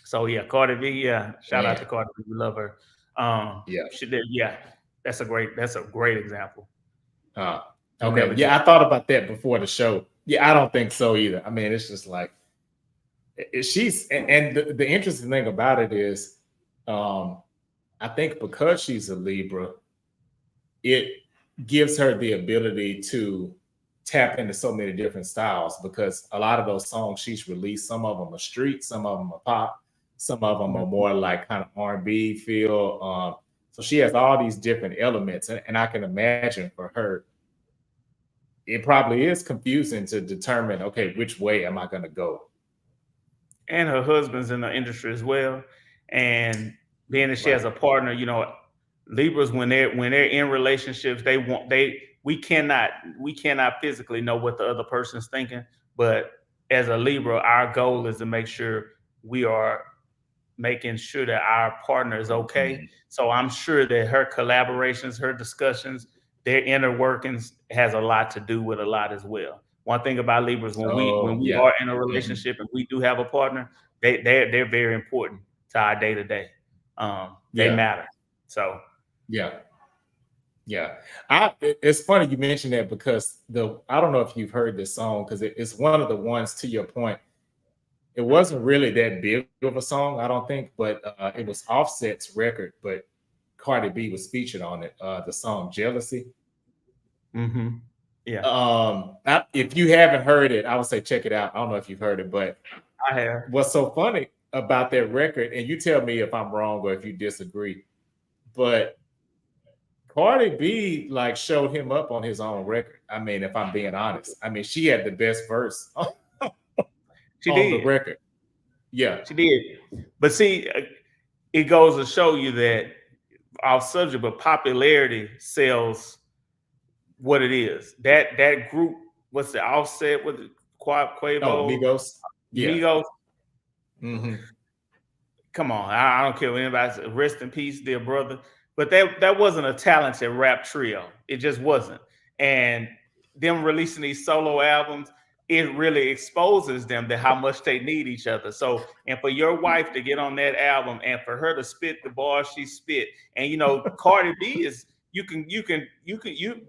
So yeah, Cardi B, yeah. Shout out to Cardi B. We love her. Yeah. That's a great example. Okay. Yeah, I thought about that before the show. Yeah, I don't think so either. I mean, it's just like she's, and the interesting thing about it is, I think because she's a Libra, it gives her the ability to tap into so many different styles, because a lot of those songs she's released, some of them are street, some of them are pop, some of them are more like kind of R&B feel. So she has all these different elements, and I can imagine for her, it probably is confusing to determine, okay, which way am I going to go? And her husband's in the industry as well, and being that she has a partner, Libras, when they're in relationships, we cannot physically know what the other person's thinking, but as a Libra, our goal is to make sure we are making sure that our partner is okay. Mm-hmm. So I'm sure that her collaborations, her discussions, their inner workings has a lot to do with a lot as well. One thing about Libras, when we are in a relationship and we do have a partner, they're very important to our day to day. They matter. So yeah. It's funny you mentioned that, because I don't know if you've heard this song, because it's one of the ones, to your point, it wasn't really that big of a song, I don't think, but it was Offset's record, but Cardi B was featured on it. The song "Jealousy." Mm-hmm. Yeah. If you haven't heard it, I would say check it out. I don't know if you've heard it, but I have. What's so funny about that record, and you tell me if I'm wrong or if you disagree, but Cardi B like showed him up on his own record. I mean, if I'm being honest, I mean, she had the best verse on the record. Yeah, she did. But see, it goes to show you that our subject, but popularity sells what it is. That group, what's the Offset with the Quavo? Oh, Migos. Yeah. Migos. Mm-hmm. Come on, I don't care what anybody says. Rest in peace, dear brother. But that wasn't a talented rap trio. It just wasn't. And them releasing these solo albums, it really exposes them to how much they need each other. So, and for your wife to get on that album and for her to spit the bars she spit, and Cardi B is,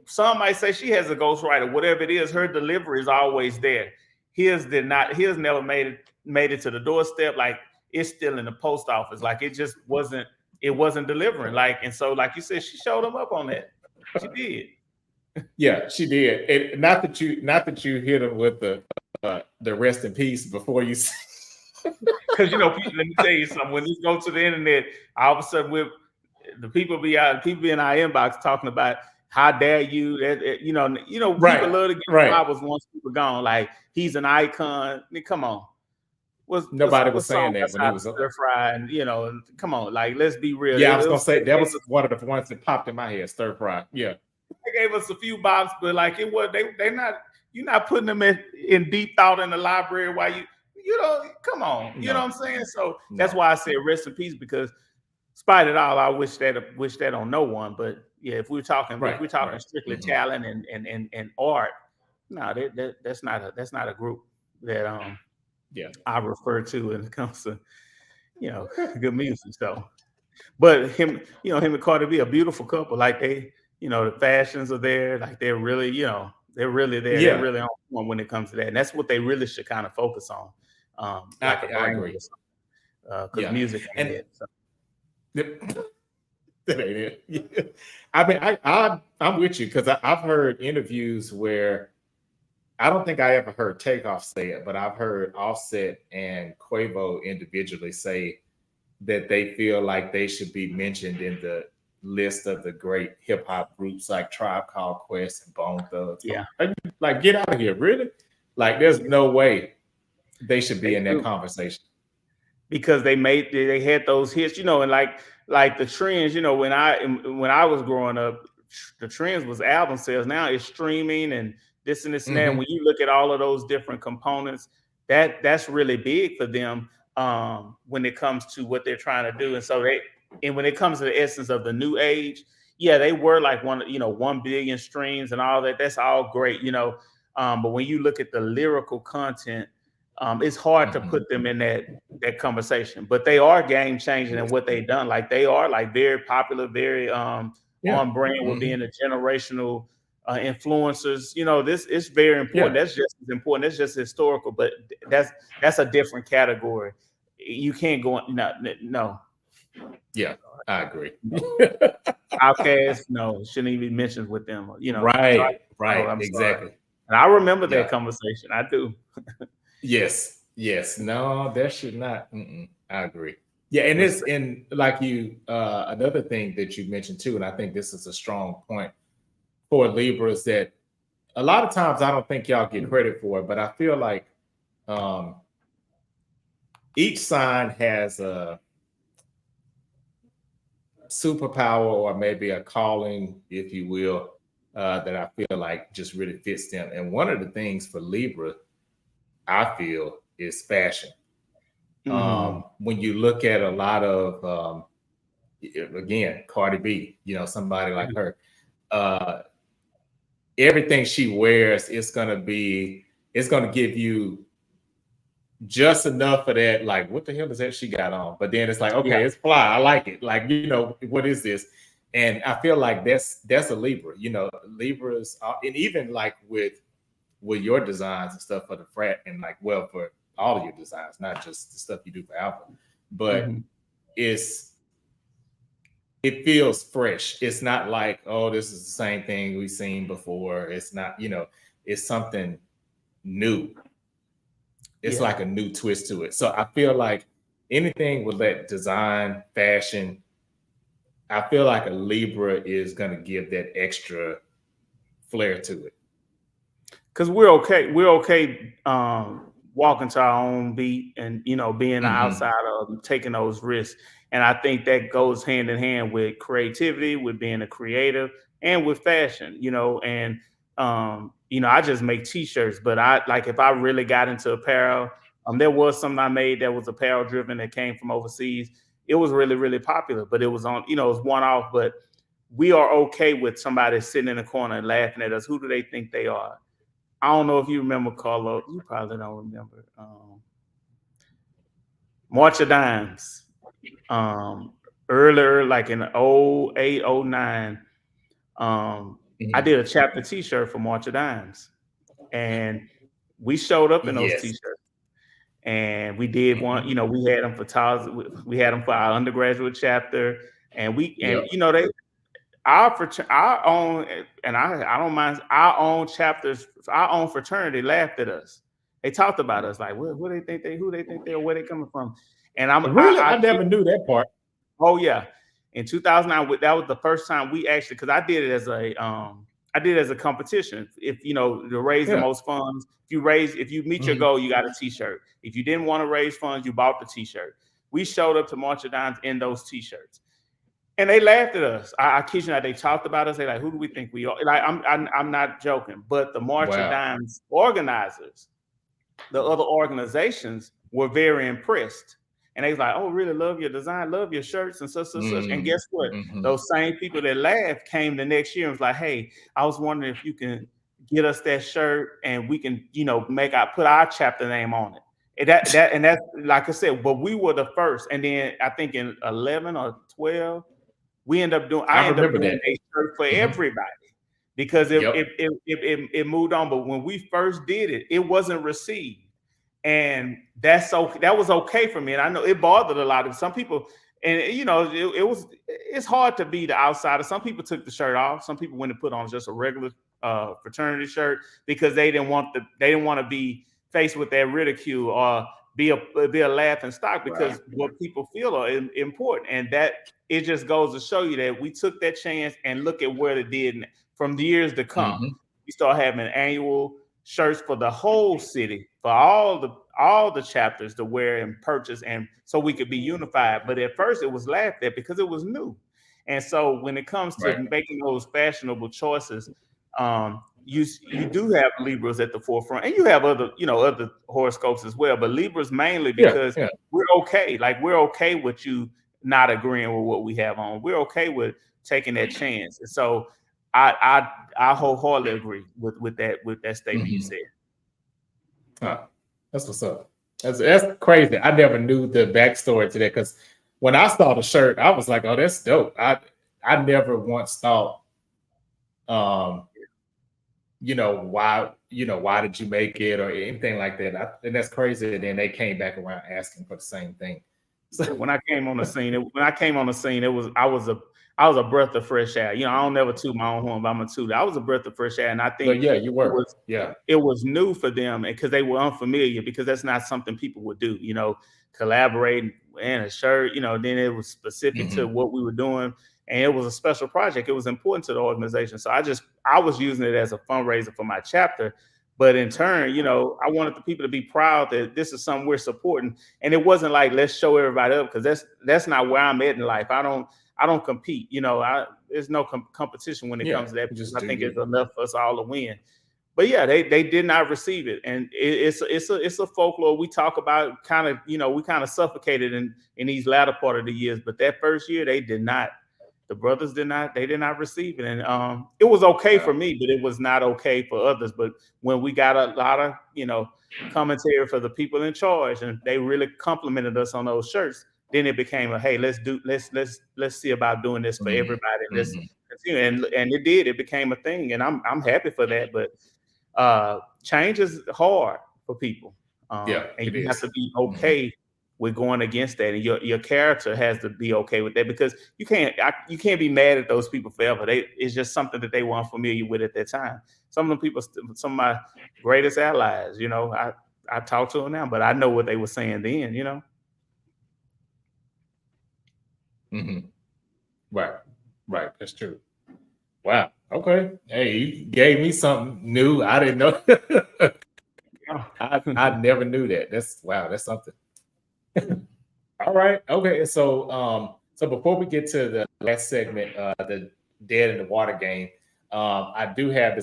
some might say she has a ghostwriter, whatever it is, her delivery is always there. His never made it to the doorstep. Like, it's still in the post office. Like, it just wasn't delivering. Like, and so, like you said, she showed him up on that. She did. Yeah, she did. And not that you hit him with the rest in peace before you. Because people, let me tell you something. When this goes to the internet, all of a sudden people be in our inbox talking about how dare you. People love to get flowers once people gone. Like, he's an icon. I mean, come on. Nobody was saying that when he was stir fry, and come on, like, let's be real. Yeah, I was gonna say that was one of the ones that popped in my head, stir fry. Yeah, they gave us a few bops, but like, it was they're not. You're not putting them in deep thought in the library while come on. You know what I'm saying? So that's why I said rest in peace, because despite it all, I wish that on no one. But yeah, if we're talking strictly talent and art, no, that's not a group that I refer to when it comes to good music. So, but him and Cardi B, a beautiful couple. Like, they, the fashions are there. Like, they're really they're really there. Yeah. They're really on point when it comes to that, and that's what they really should kind of focus on. I agree. Because music ain't it. So. That ain't it. Yeah. I mean, I'm with you, because I've heard interviews where I don't think I ever heard Takeoff say it, but I've heard Offset and Quavo individually say that they feel like they should be mentioned in the list of the great hip hop groups like Tribe Called Quest and Bone Thugs. Yeah, Like, get out of here, really? Like, there's no way they should be they in that do. conversation. Because they had those hits, and like the trends, when I was growing up, the trends was album sales. Now it's streaming and this and this and that. And Hmm. when you look at all of those different components, that's really big for them when it comes to what they're trying to do. And when it comes to the essence of the new age, yeah, they were like 1 billion streams and all that. That's all great. But when you look at the lyrical content, it's hard to Hmm. put them in that conversation, but they are game changing in what they've done. Like they are like very popular, very Yeah. on brand with Hmm. being a generational influencers. This is very important. Yeah. That's just as important. That's just historical, but that's a different category. You can't go on. No. Yeah. I agree. Outcast, no, shouldn't even be mentioned with them. So Right. no, Right. I'm sorry. Exactly. And I remember that Yeah. conversation. I do. Yes, yes. No, that should not. Mm-mm. I agree. Yeah, and it's Respect. and like you, another thing that you mentioned too, and I think this is a strong point for Libras that a lot of times I don't think y'all get credit for it, but I feel like um, each sign has a superpower or maybe a calling, if you will, that I feel like just really fits them. And one of the things for Libra, I feel, is fashion. Hmm. When you look at a lot of again, Cardi B, somebody like her, uh, everything she wears is gonna give you just enough of that, like, what the hell is that she got on? But then it's like, Yeah, okay, it's fly. I like it. Like, what is this? And I feel like that's a Libra. Libras, and even like with your designs and stuff for the frat, and like, well, for all of your designs, not just the stuff you do for Alpha, but hmm, it's it feels fresh. It's not like, oh, this is the same thing we've seen before. It's not, it's something new. It's yeah. like a new twist to it. So I feel like anything with that design, fashion, I feel like a Libra is gonna give that extra flair to it. Because we're okay walking to our own beat and being Hmm. outside of taking those risks. And I think that goes hand in hand with creativity, with being a creative, and with fashion. And I just make t-shirts, but I like if I really got into apparel. There was something I made that was apparel driven that came from overseas. It was really really popular, but it was it was one off. But we are okay with somebody sitting in the corner and laughing at us. Who do they think they are? I don't know if you remember Carlo. You probably don't remember. March of Dimes. Um, Earlier, like in '08, '09, I Hmm. did a chapter T-shirt for March of Dimes, and we showed up in those Yes. T-shirts. And we did one. Hmm. We had them for we had them for our undergraduate chapter, and Yep. they our own, and I don't mind our own chapters, our own fraternity laughed at us. They talked about us like, what they think they, who they think they are, where they coming from. And Really, I I kid. never knew that part. Oh yeah, in 2009, that was the first time we actually, because I did it as a competition. If to raise the Yeah. most funds, if you meet your Hmm. goal, you got a T-shirt. If you didn't want to raise funds, you bought the T-shirt. We showed up to March of Dimes in those T-shirts. And they laughed at us. I kid you not. They talked about us. They like, who do we think we are? Like, I'm not joking. But the March of Wow. Dimes organizers, the other organizations, were very impressed. And they was like, oh, really love your design, love your shirts and such, such, such. And Mm. guess what? Hmm. Those same people that laughed came the next year and was like, hey, I was wondering if you can get us that shirt and we can, put our chapter name on it. And that's like I said, but we were the first. And then I think in 11 or 12, I I end up remember doing that. a shirt for Hmm. everybody because Yep. it moved on. But when we first did it, it wasn't received. And that was okay for me. And I know it bothered a lot of some people. And it's hard to be the outsider. Some people took the shirt off. Some people went and put on just a regular fraternity shirt because they didn't want to be faced with that ridicule or be a laughing stock because what people feel are important, and that it just goes to show you that we took that chance and look at where it did from the years to come. Mm-hmm. We start having annual shirts for the whole city, for all the chapters to wear and purchase, and so we could be unified. But at first it was laughed at because it was new. And so when it comes to Right. making those fashionable choices, you do have Libras at the forefront, and you have other horoscopes as well, but Libras mainly Yeah. because Yeah. we're okay. Like we're okay with you not agreeing with what we have on. We're okay with taking that chance. And so I wholeheartedly agree with that statement you Mm-hmm. said. That's what's up. That's crazy. I never knew the backstory to that because when I saw the shirt, I was like, "Oh, that's dope." I never once thought, um, why did you make it or anything like that. And that's crazy. And then they came back around asking for the same thing. So, When I came on the scene, I was a breath of fresh air. I don't never toot my own horn, but I'm a toot. I was a breath of fresh air, and I think but yeah, you it were. was Yeah. it was new for them because they were unfamiliar because that's not something people would do. Collaborate and a shirt. Then it was specific to Mm-hmm. what we were doing, and it was a special project. It was important to the organization, so I was using it as a fundraiser for my chapter. But in turn, I wanted the people to be proud that this is something we're supporting. And it wasn't like let's show everybody up because that's not where I'm at in life. I don't compete. There's no competition when it Yeah. comes to that. Just I do think you. it's enough for us all to win. But yeah, they did not receive it, and it's a folklore we talk about. Kind of we kind of suffocated in these latter part of the years. But that first year they did not. The brothers did not receive it, and it was okay for Wow. me, but it was not okay for others. But when we got a lot of commentary for the people in charge, and they really complimented us on those shirts, then it became a hey, let's see about doing this for Mm-hmm. everybody. Let's Mm-hmm. continue, and it did. It became a thing, and I'm happy for that. But change is hard for people, Yeah, and it you have is. to be Mm-hmm. okay with going against that, and your character has to be okay with that because you can't be mad at those people forever. It's just something that they were unfamiliar with at that time. Some of them people, some of my greatest allies, I talk to them now, but I know what they were saying then. Mm-hmm. Right. Right. That's true. Wow. Okay. Hey, you gave me something new. I didn't know. I never knew that. That's something. All right. Okay. So before we get to the last segment, the dead in the water game, I do have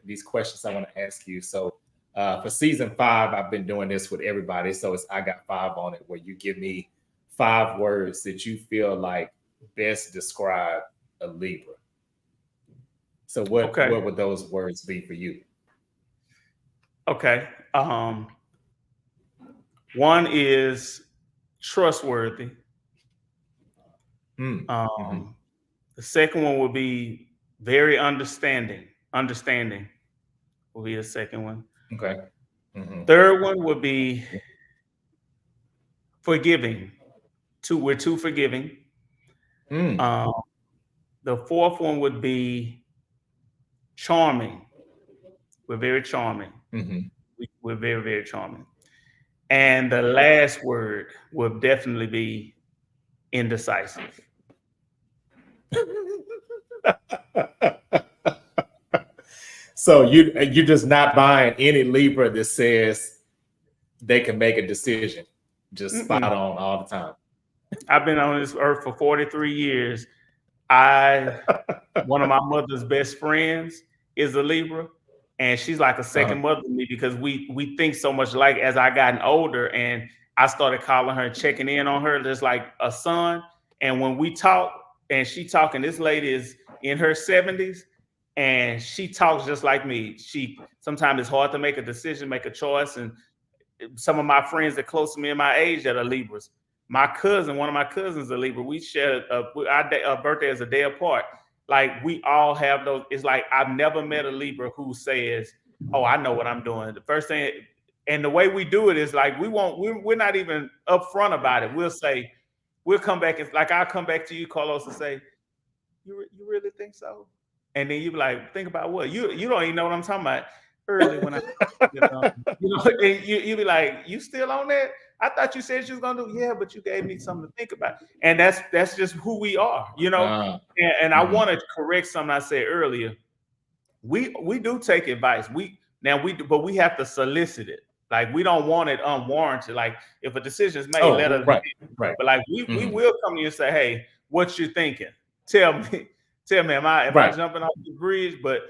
these questions I want to ask you. So for season 5, I've been doing this with everybody. So it's I got 5 on it, where you give me 5 words that you feel like best describe a Libra. So what Okay. would those words be for you? Okay. One is trustworthy. Mm-hmm. The second one would be very understanding. Understanding will be the second one. Okay. Mm-hmm. Third one would be forgiving. We're too forgiving. Mm. Um, the fourth one would be charming. We're very charming. Mm-hmm. We're very, very charming. And the last word would definitely be indecisive. So you're just not buying any Libra that says they can make a decision, just spot Mm-mm. on all the time. I've been on this earth for 43 years. One of my mother's best friends is a Libra, and she's like a second mother to me because we think so much alike. As I gotten older, and I started calling her and checking in on her just like a son. And when we talk, and she talking, this lady is in her 70s, and she talks just like me. Sometimes it's hard to make a decision, make a choice, and some of my friends that close to me in my age that are Libras. One of my cousins is a Libra. We share our birthday is a day apart. Like we all have those. It's like I've never met a Libra who says, "Oh, I know what I'm doing." The first thing, and the way we do it is like we're not even upfront about it. We'll come back and like I'll come back to you, Carlos, and say, "You really think so?" And then you be like, think about what? You don't even know what I'm talking about. Early when I, and you be like, you still on that? I thought you said you was gonna do, yeah, but you gave me something to think about. And that's just who we are, And I want to correct something I said earlier. We do take advice. But we have to solicit it. Like, we don't want it unwarranted. Like, if a decision is made, let us right. But like, we will come to you and say, hey, what you thinking? Tell me, am I jumping off the bridge? But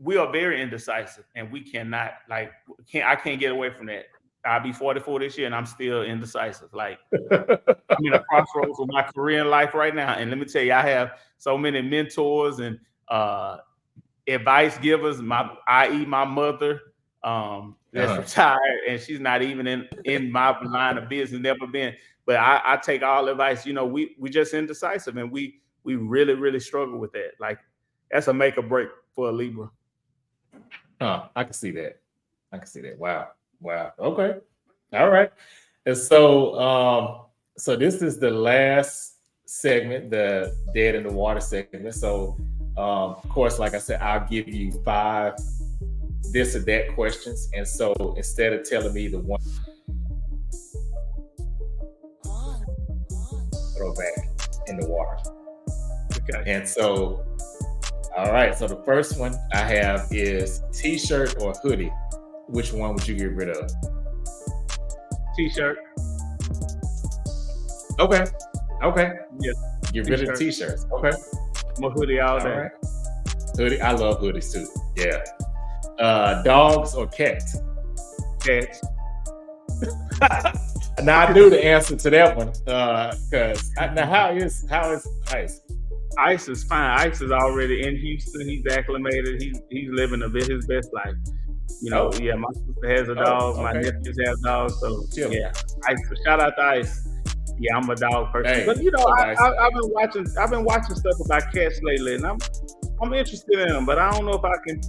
we are very indecisive, and we cannot, I can't get away from that. I'll be 44 this year, and I'm still indecisive. Like, I'm in a crossroads with my career and life right now. And let me tell you, I have so many mentors and advice givers, i.e. my mother, that's retired, and she's not even in my line of business, never been. But I take all advice. We just indecisive, and we really, really struggle with that. Like, that's a make or break for a Libra. I can see that. Wow. Okay. All right. And so this is the last segment, the Dead in the Water segment. So of course, like I said, I'll give you 5 this or that questions. And so instead of telling me the one, throw back in the water. Okay. And so, all right. So the first one I have is t-shirt or hoodie. Which one would you get rid of? T-shirt. Okay. Yeah. Get rid of t-shirts. Okay. I'm a hoodie all day. Right. Hoodie. I love hoodies too. Yeah. Dogs or cats? Cats. Now I knew the answer to that one. Because now how is Ice? Ice is fine. Ice is already in Houston. He's acclimated. He's living his best life. Yeah, my sister has a dog. My nephews have dogs. So yeah, Ice. Shout out to Ice. Yeah, I'm a dog person. Hey, but I've been watching stuff about cats lately, and I'm interested in them, but I don't know if I can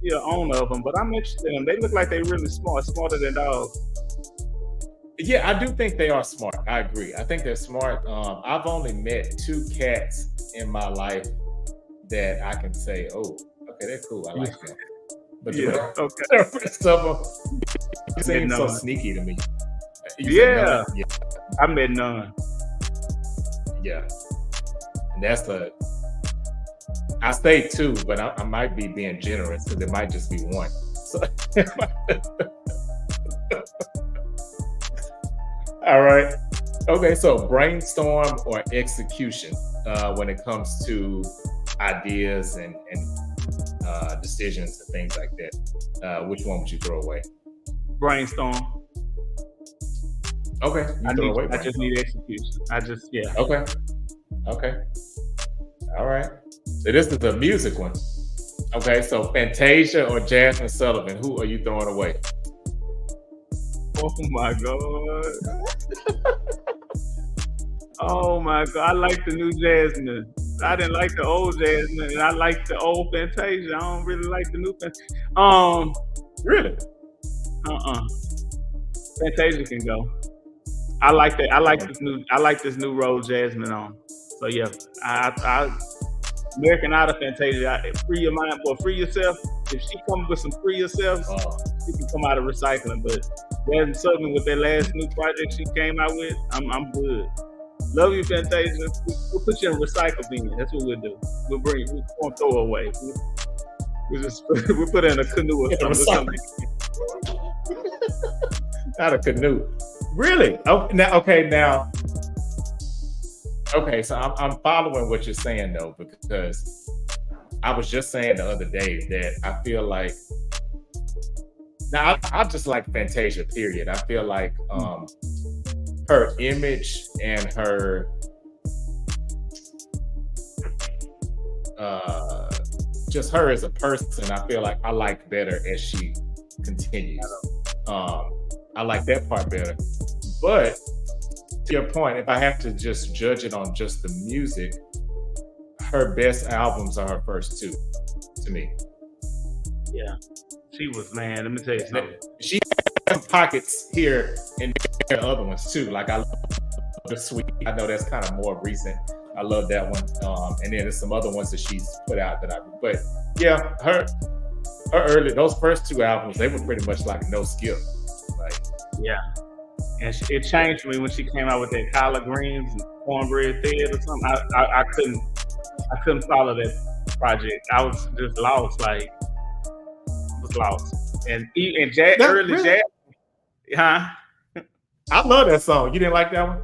be an owner of them. But I'm interested in them. They look like they're really smart, smarter than dogs. Yeah, I do think they are smart. I agree. I think they're smart. I've only met 2 cats in my life that I can say, oh, okay, they're cool. I like them. But the rest of them seem so sneaky to me. Yeah, I met none. Yeah, and that's I say 2, but I might be being generous because it might just be 1. So, all right. Okay, so brainstorm or execution when it comes to ideas and decisions and things like that. Which one would you throw away? Brainstorm. Okay. I just need execution. Okay. All right. So this is the music one. Okay, so Fantasia or Jasmine Sullivan, who are you throwing away? Oh my God. Oh my God. I like the new Jasmine. I didn't like the old Jasmine, and I like the old Fantasia. I don't really like the new Fantasia. Really? Fantasia can go. I like that. I like this new role Jasmine on. So yeah, I American Idol Fantasia. Free your mind, boy. Free yourself. If she comes with some free yourself, she can come out of recycling. But Jasmine Sullivan with that last new project she came out with, I'm good. Love you, Fantasia. We'll put you in recycle bin. That's what we'll do. We'll throw away. We'll put it in a canoe or something. Not a canoe. Really? Okay, so I'm following what you're saying though, because I was just saying the other day that I feel like I just like Fantasia, period. I feel like her image and her just her as a person, I feel like I like better as she continues. I like that part better. But to your point, if I have to just judge it on just the music, her best albums are her first 2 to me. Yeah. She was, man, let me tell you something. She has pockets here and there are other ones too. Like I love The Sweet. I know that's kind of more recent. I love that one. And then there's some other ones that she's put out that but yeah, her early, those first two albums, they were pretty much like no skip. Like, yeah. And it changed for me when she came out with that collard greens and cornbread fed or something. I couldn't follow that project. I was just lost, like was lost. And jazz, early really? Jazz, huh? I love that song. You didn't like that one?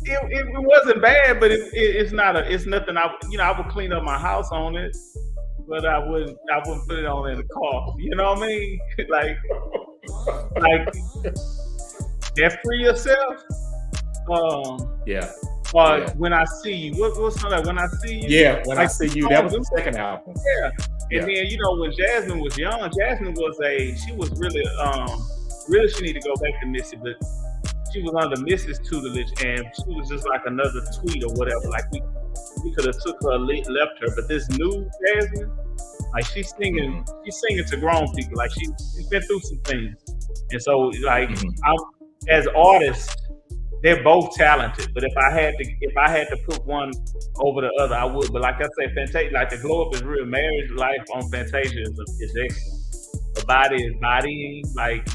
It wasn't bad, but it's nothing. I would clean up my house on it, but I wouldn't put it on in the car. You know what I mean? like that free yourself. Yeah. When I see you, what's that? When I see you. Yeah, when I see you. That was the second album. Yeah. And then when Jasmine was young, Jasmine was she was really she needed to go back to Missy, but she was under Mrs. tutelage, and she was just like another tweet or whatever. Like we could have took her, left her, but this new Jasmine, like she's singing to grown people. Like she's been through some things, and so like as artists, they're both talented. But if I had to put one over the other, I would. But like I say, Fantasia, like the glow up is real. Marriage life on Fantasia is excellent. The body is bodying, like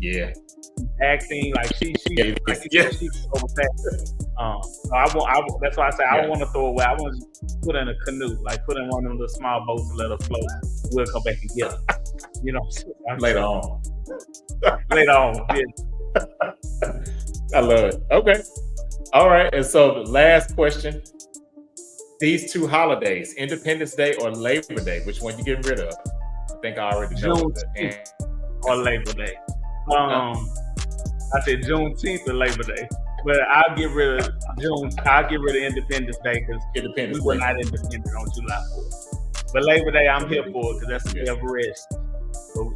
acting, like she's overpassed. So that's why I say I don't want to throw away. I want to put in a canoe, like put in one of them little small boats and let her float. We'll come back and get her. Later on. Yeah. I love it. Okay. All right. And so the last question. These two holidays, Independence Day or Labor Day, which one you getting rid of? I think I already know. Or Labor Day. I said Juneteenth or Labor Day. But I'll get rid of Independence Day because we were not independent on July 4th. But Labor Day, I'm here for it because that's a day of rest. So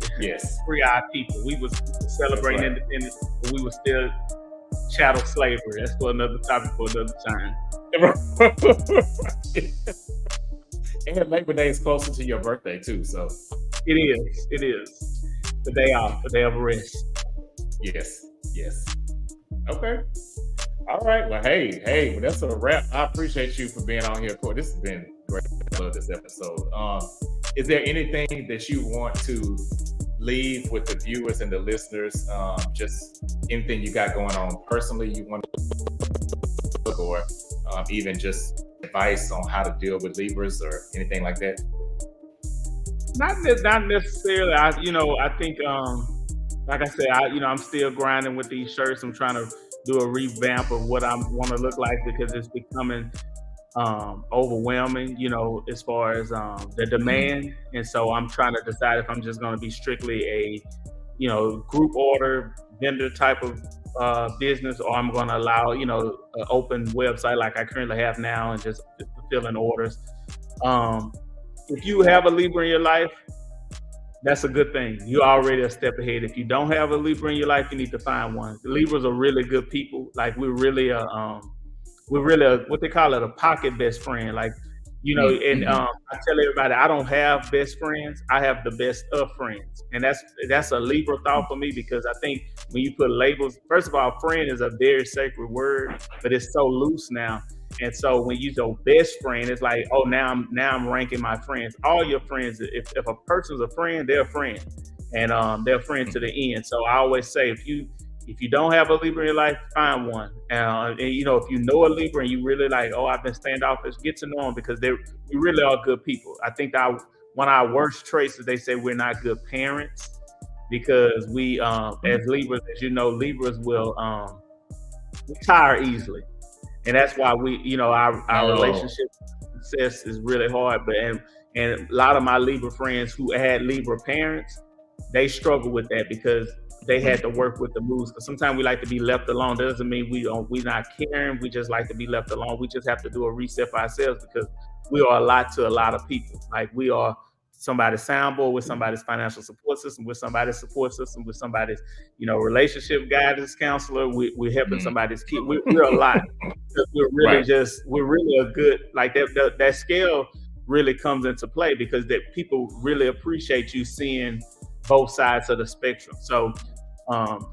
free our people. We was celebrating independence, but we were still chattel slavery. That's for another topic for another time. And Labor Day is closer to your birthday too, so it is. The day off, the day of rest. Yes. Okay. All right. Well, hey, that's a wrap. I appreciate you for being on here, Corey. This has been great. I love this episode. Is there anything that you want to leave with the viewers and the listeners? Just anything you got going on personally you want to, or even just advice on how to deal with Libras or anything like that? Not necessarily. I think, like I said, I'm still grinding with these shirts. I'm trying to do a revamp of what I want to look like because it's becoming overwhelming, as far as the demand. And so I'm trying to decide if I'm just going to be strictly a, group order vendor type of business, or I'm going to allow, an open website like I currently have now and just fulfilling orders. If you have a Libra in your life, that's a good thing. You're already a step ahead. If you don't have a Libra in your life, you need to find one. The Libras are really good people. Like we're really what they call it, a pocket best friend. Like, and I tell everybody, I don't have best friends. I have the best of friends. And that's a Libra thought for me, because I think when you put labels, first of all, friend is a very sacred word, but it's so loose now. And so when you go best friend, it's like, oh, now I'm ranking my friends. All your friends, if a person's a friend, they're a friend, and they're a friend to the end. So I always say, if you don't have a Libra in your life, find one. And if you know a Libra and you really like, oh, I've been standoffish, get to know them, because we really are good people. I think that one of our worst traits is they say we're not good parents, because we, as Libras, as you know, Libras will tire easily. And that's why our relationship success is really hard. But and a lot of my Libra friends who had Libra parents, they struggle with that because they had to work with the moves. Because sometimes we like to be left alone. That doesn't mean we're not caring. We just like to be left alone. We just have to do a reset for ourselves, because we are a lot to a lot of people. Like we are somebody's soundboard, with somebody's financial support system, with somebody's support system, with somebody's, relationship guidance counselor. We're helping somebody's kid. We're a lot. We're really we're really a good, like that scale really comes into play, because that people really appreciate you seeing both sides of the spectrum. So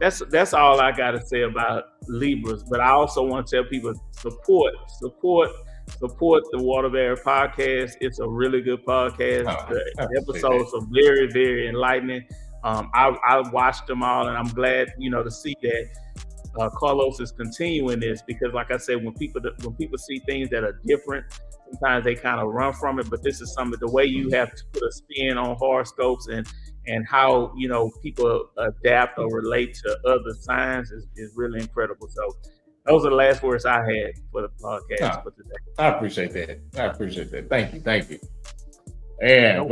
that's all I got to say about Libras. But I also want to tell people, support support the Waterbury podcast. It's a really good podcast. Oh, The I appreciate episodes are very, very enlightening. I watched them all, and I'm glad, to see that Carlos is continuing this, because, like I said, when people see things that are different, sometimes they kind of run from it. But this is something, the way you have to put a spin on horoscopes and how people adapt or relate to other signs is really incredible. So those are the last words I had for the podcast for today. I appreciate that. Thank you. And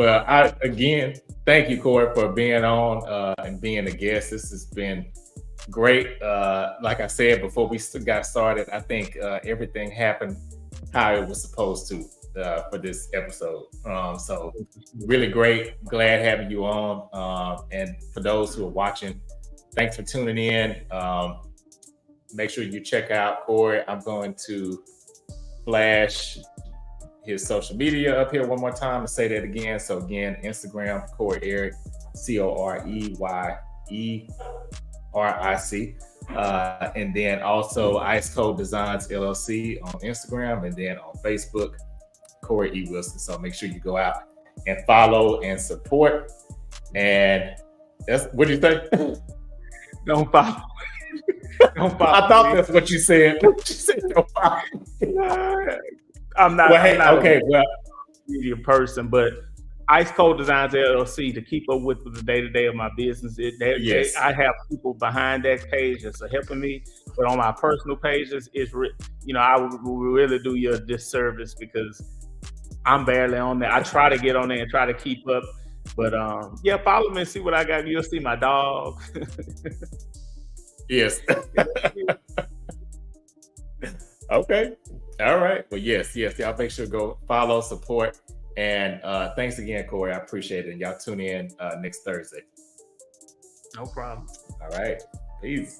again, thank you, Corey, for being on and being a guest. This has been great. Like I said before we got started, I think everything happened how it was supposed to for this episode. So really great. Glad having you on. And for those who are watching, thanks for tuning in. Make sure you check out Corey. I'm going to flash his social media up here one more time and say that again. So again, Instagram, Corey Eric, COREYERIC. And then also Ice Cold Designs LLC on Instagram, and then on Facebook, Corey E. Wilson. So make sure you go out and follow and support. And that's what do you think? Don't follow. Don't follow. I thought that's what you said. You said don't follow. I'm not. Well, hey, I'm not okay. Well, media person, but Ice Cold Designs LLC, to keep up with the day-to-day of my business. Yes. I have people behind that page that's helping me, but on my personal pages, I will really do you a disservice because I'm barely on there. I try to get on there and try to keep up, but follow me and see what I got. You'll see my dog. Yes. Okay. All right. Well, yes. Y'all make sure to go follow, support. And thanks again, Corey. I appreciate it. And y'all tune in next Thursday. No problem. All right. Peace.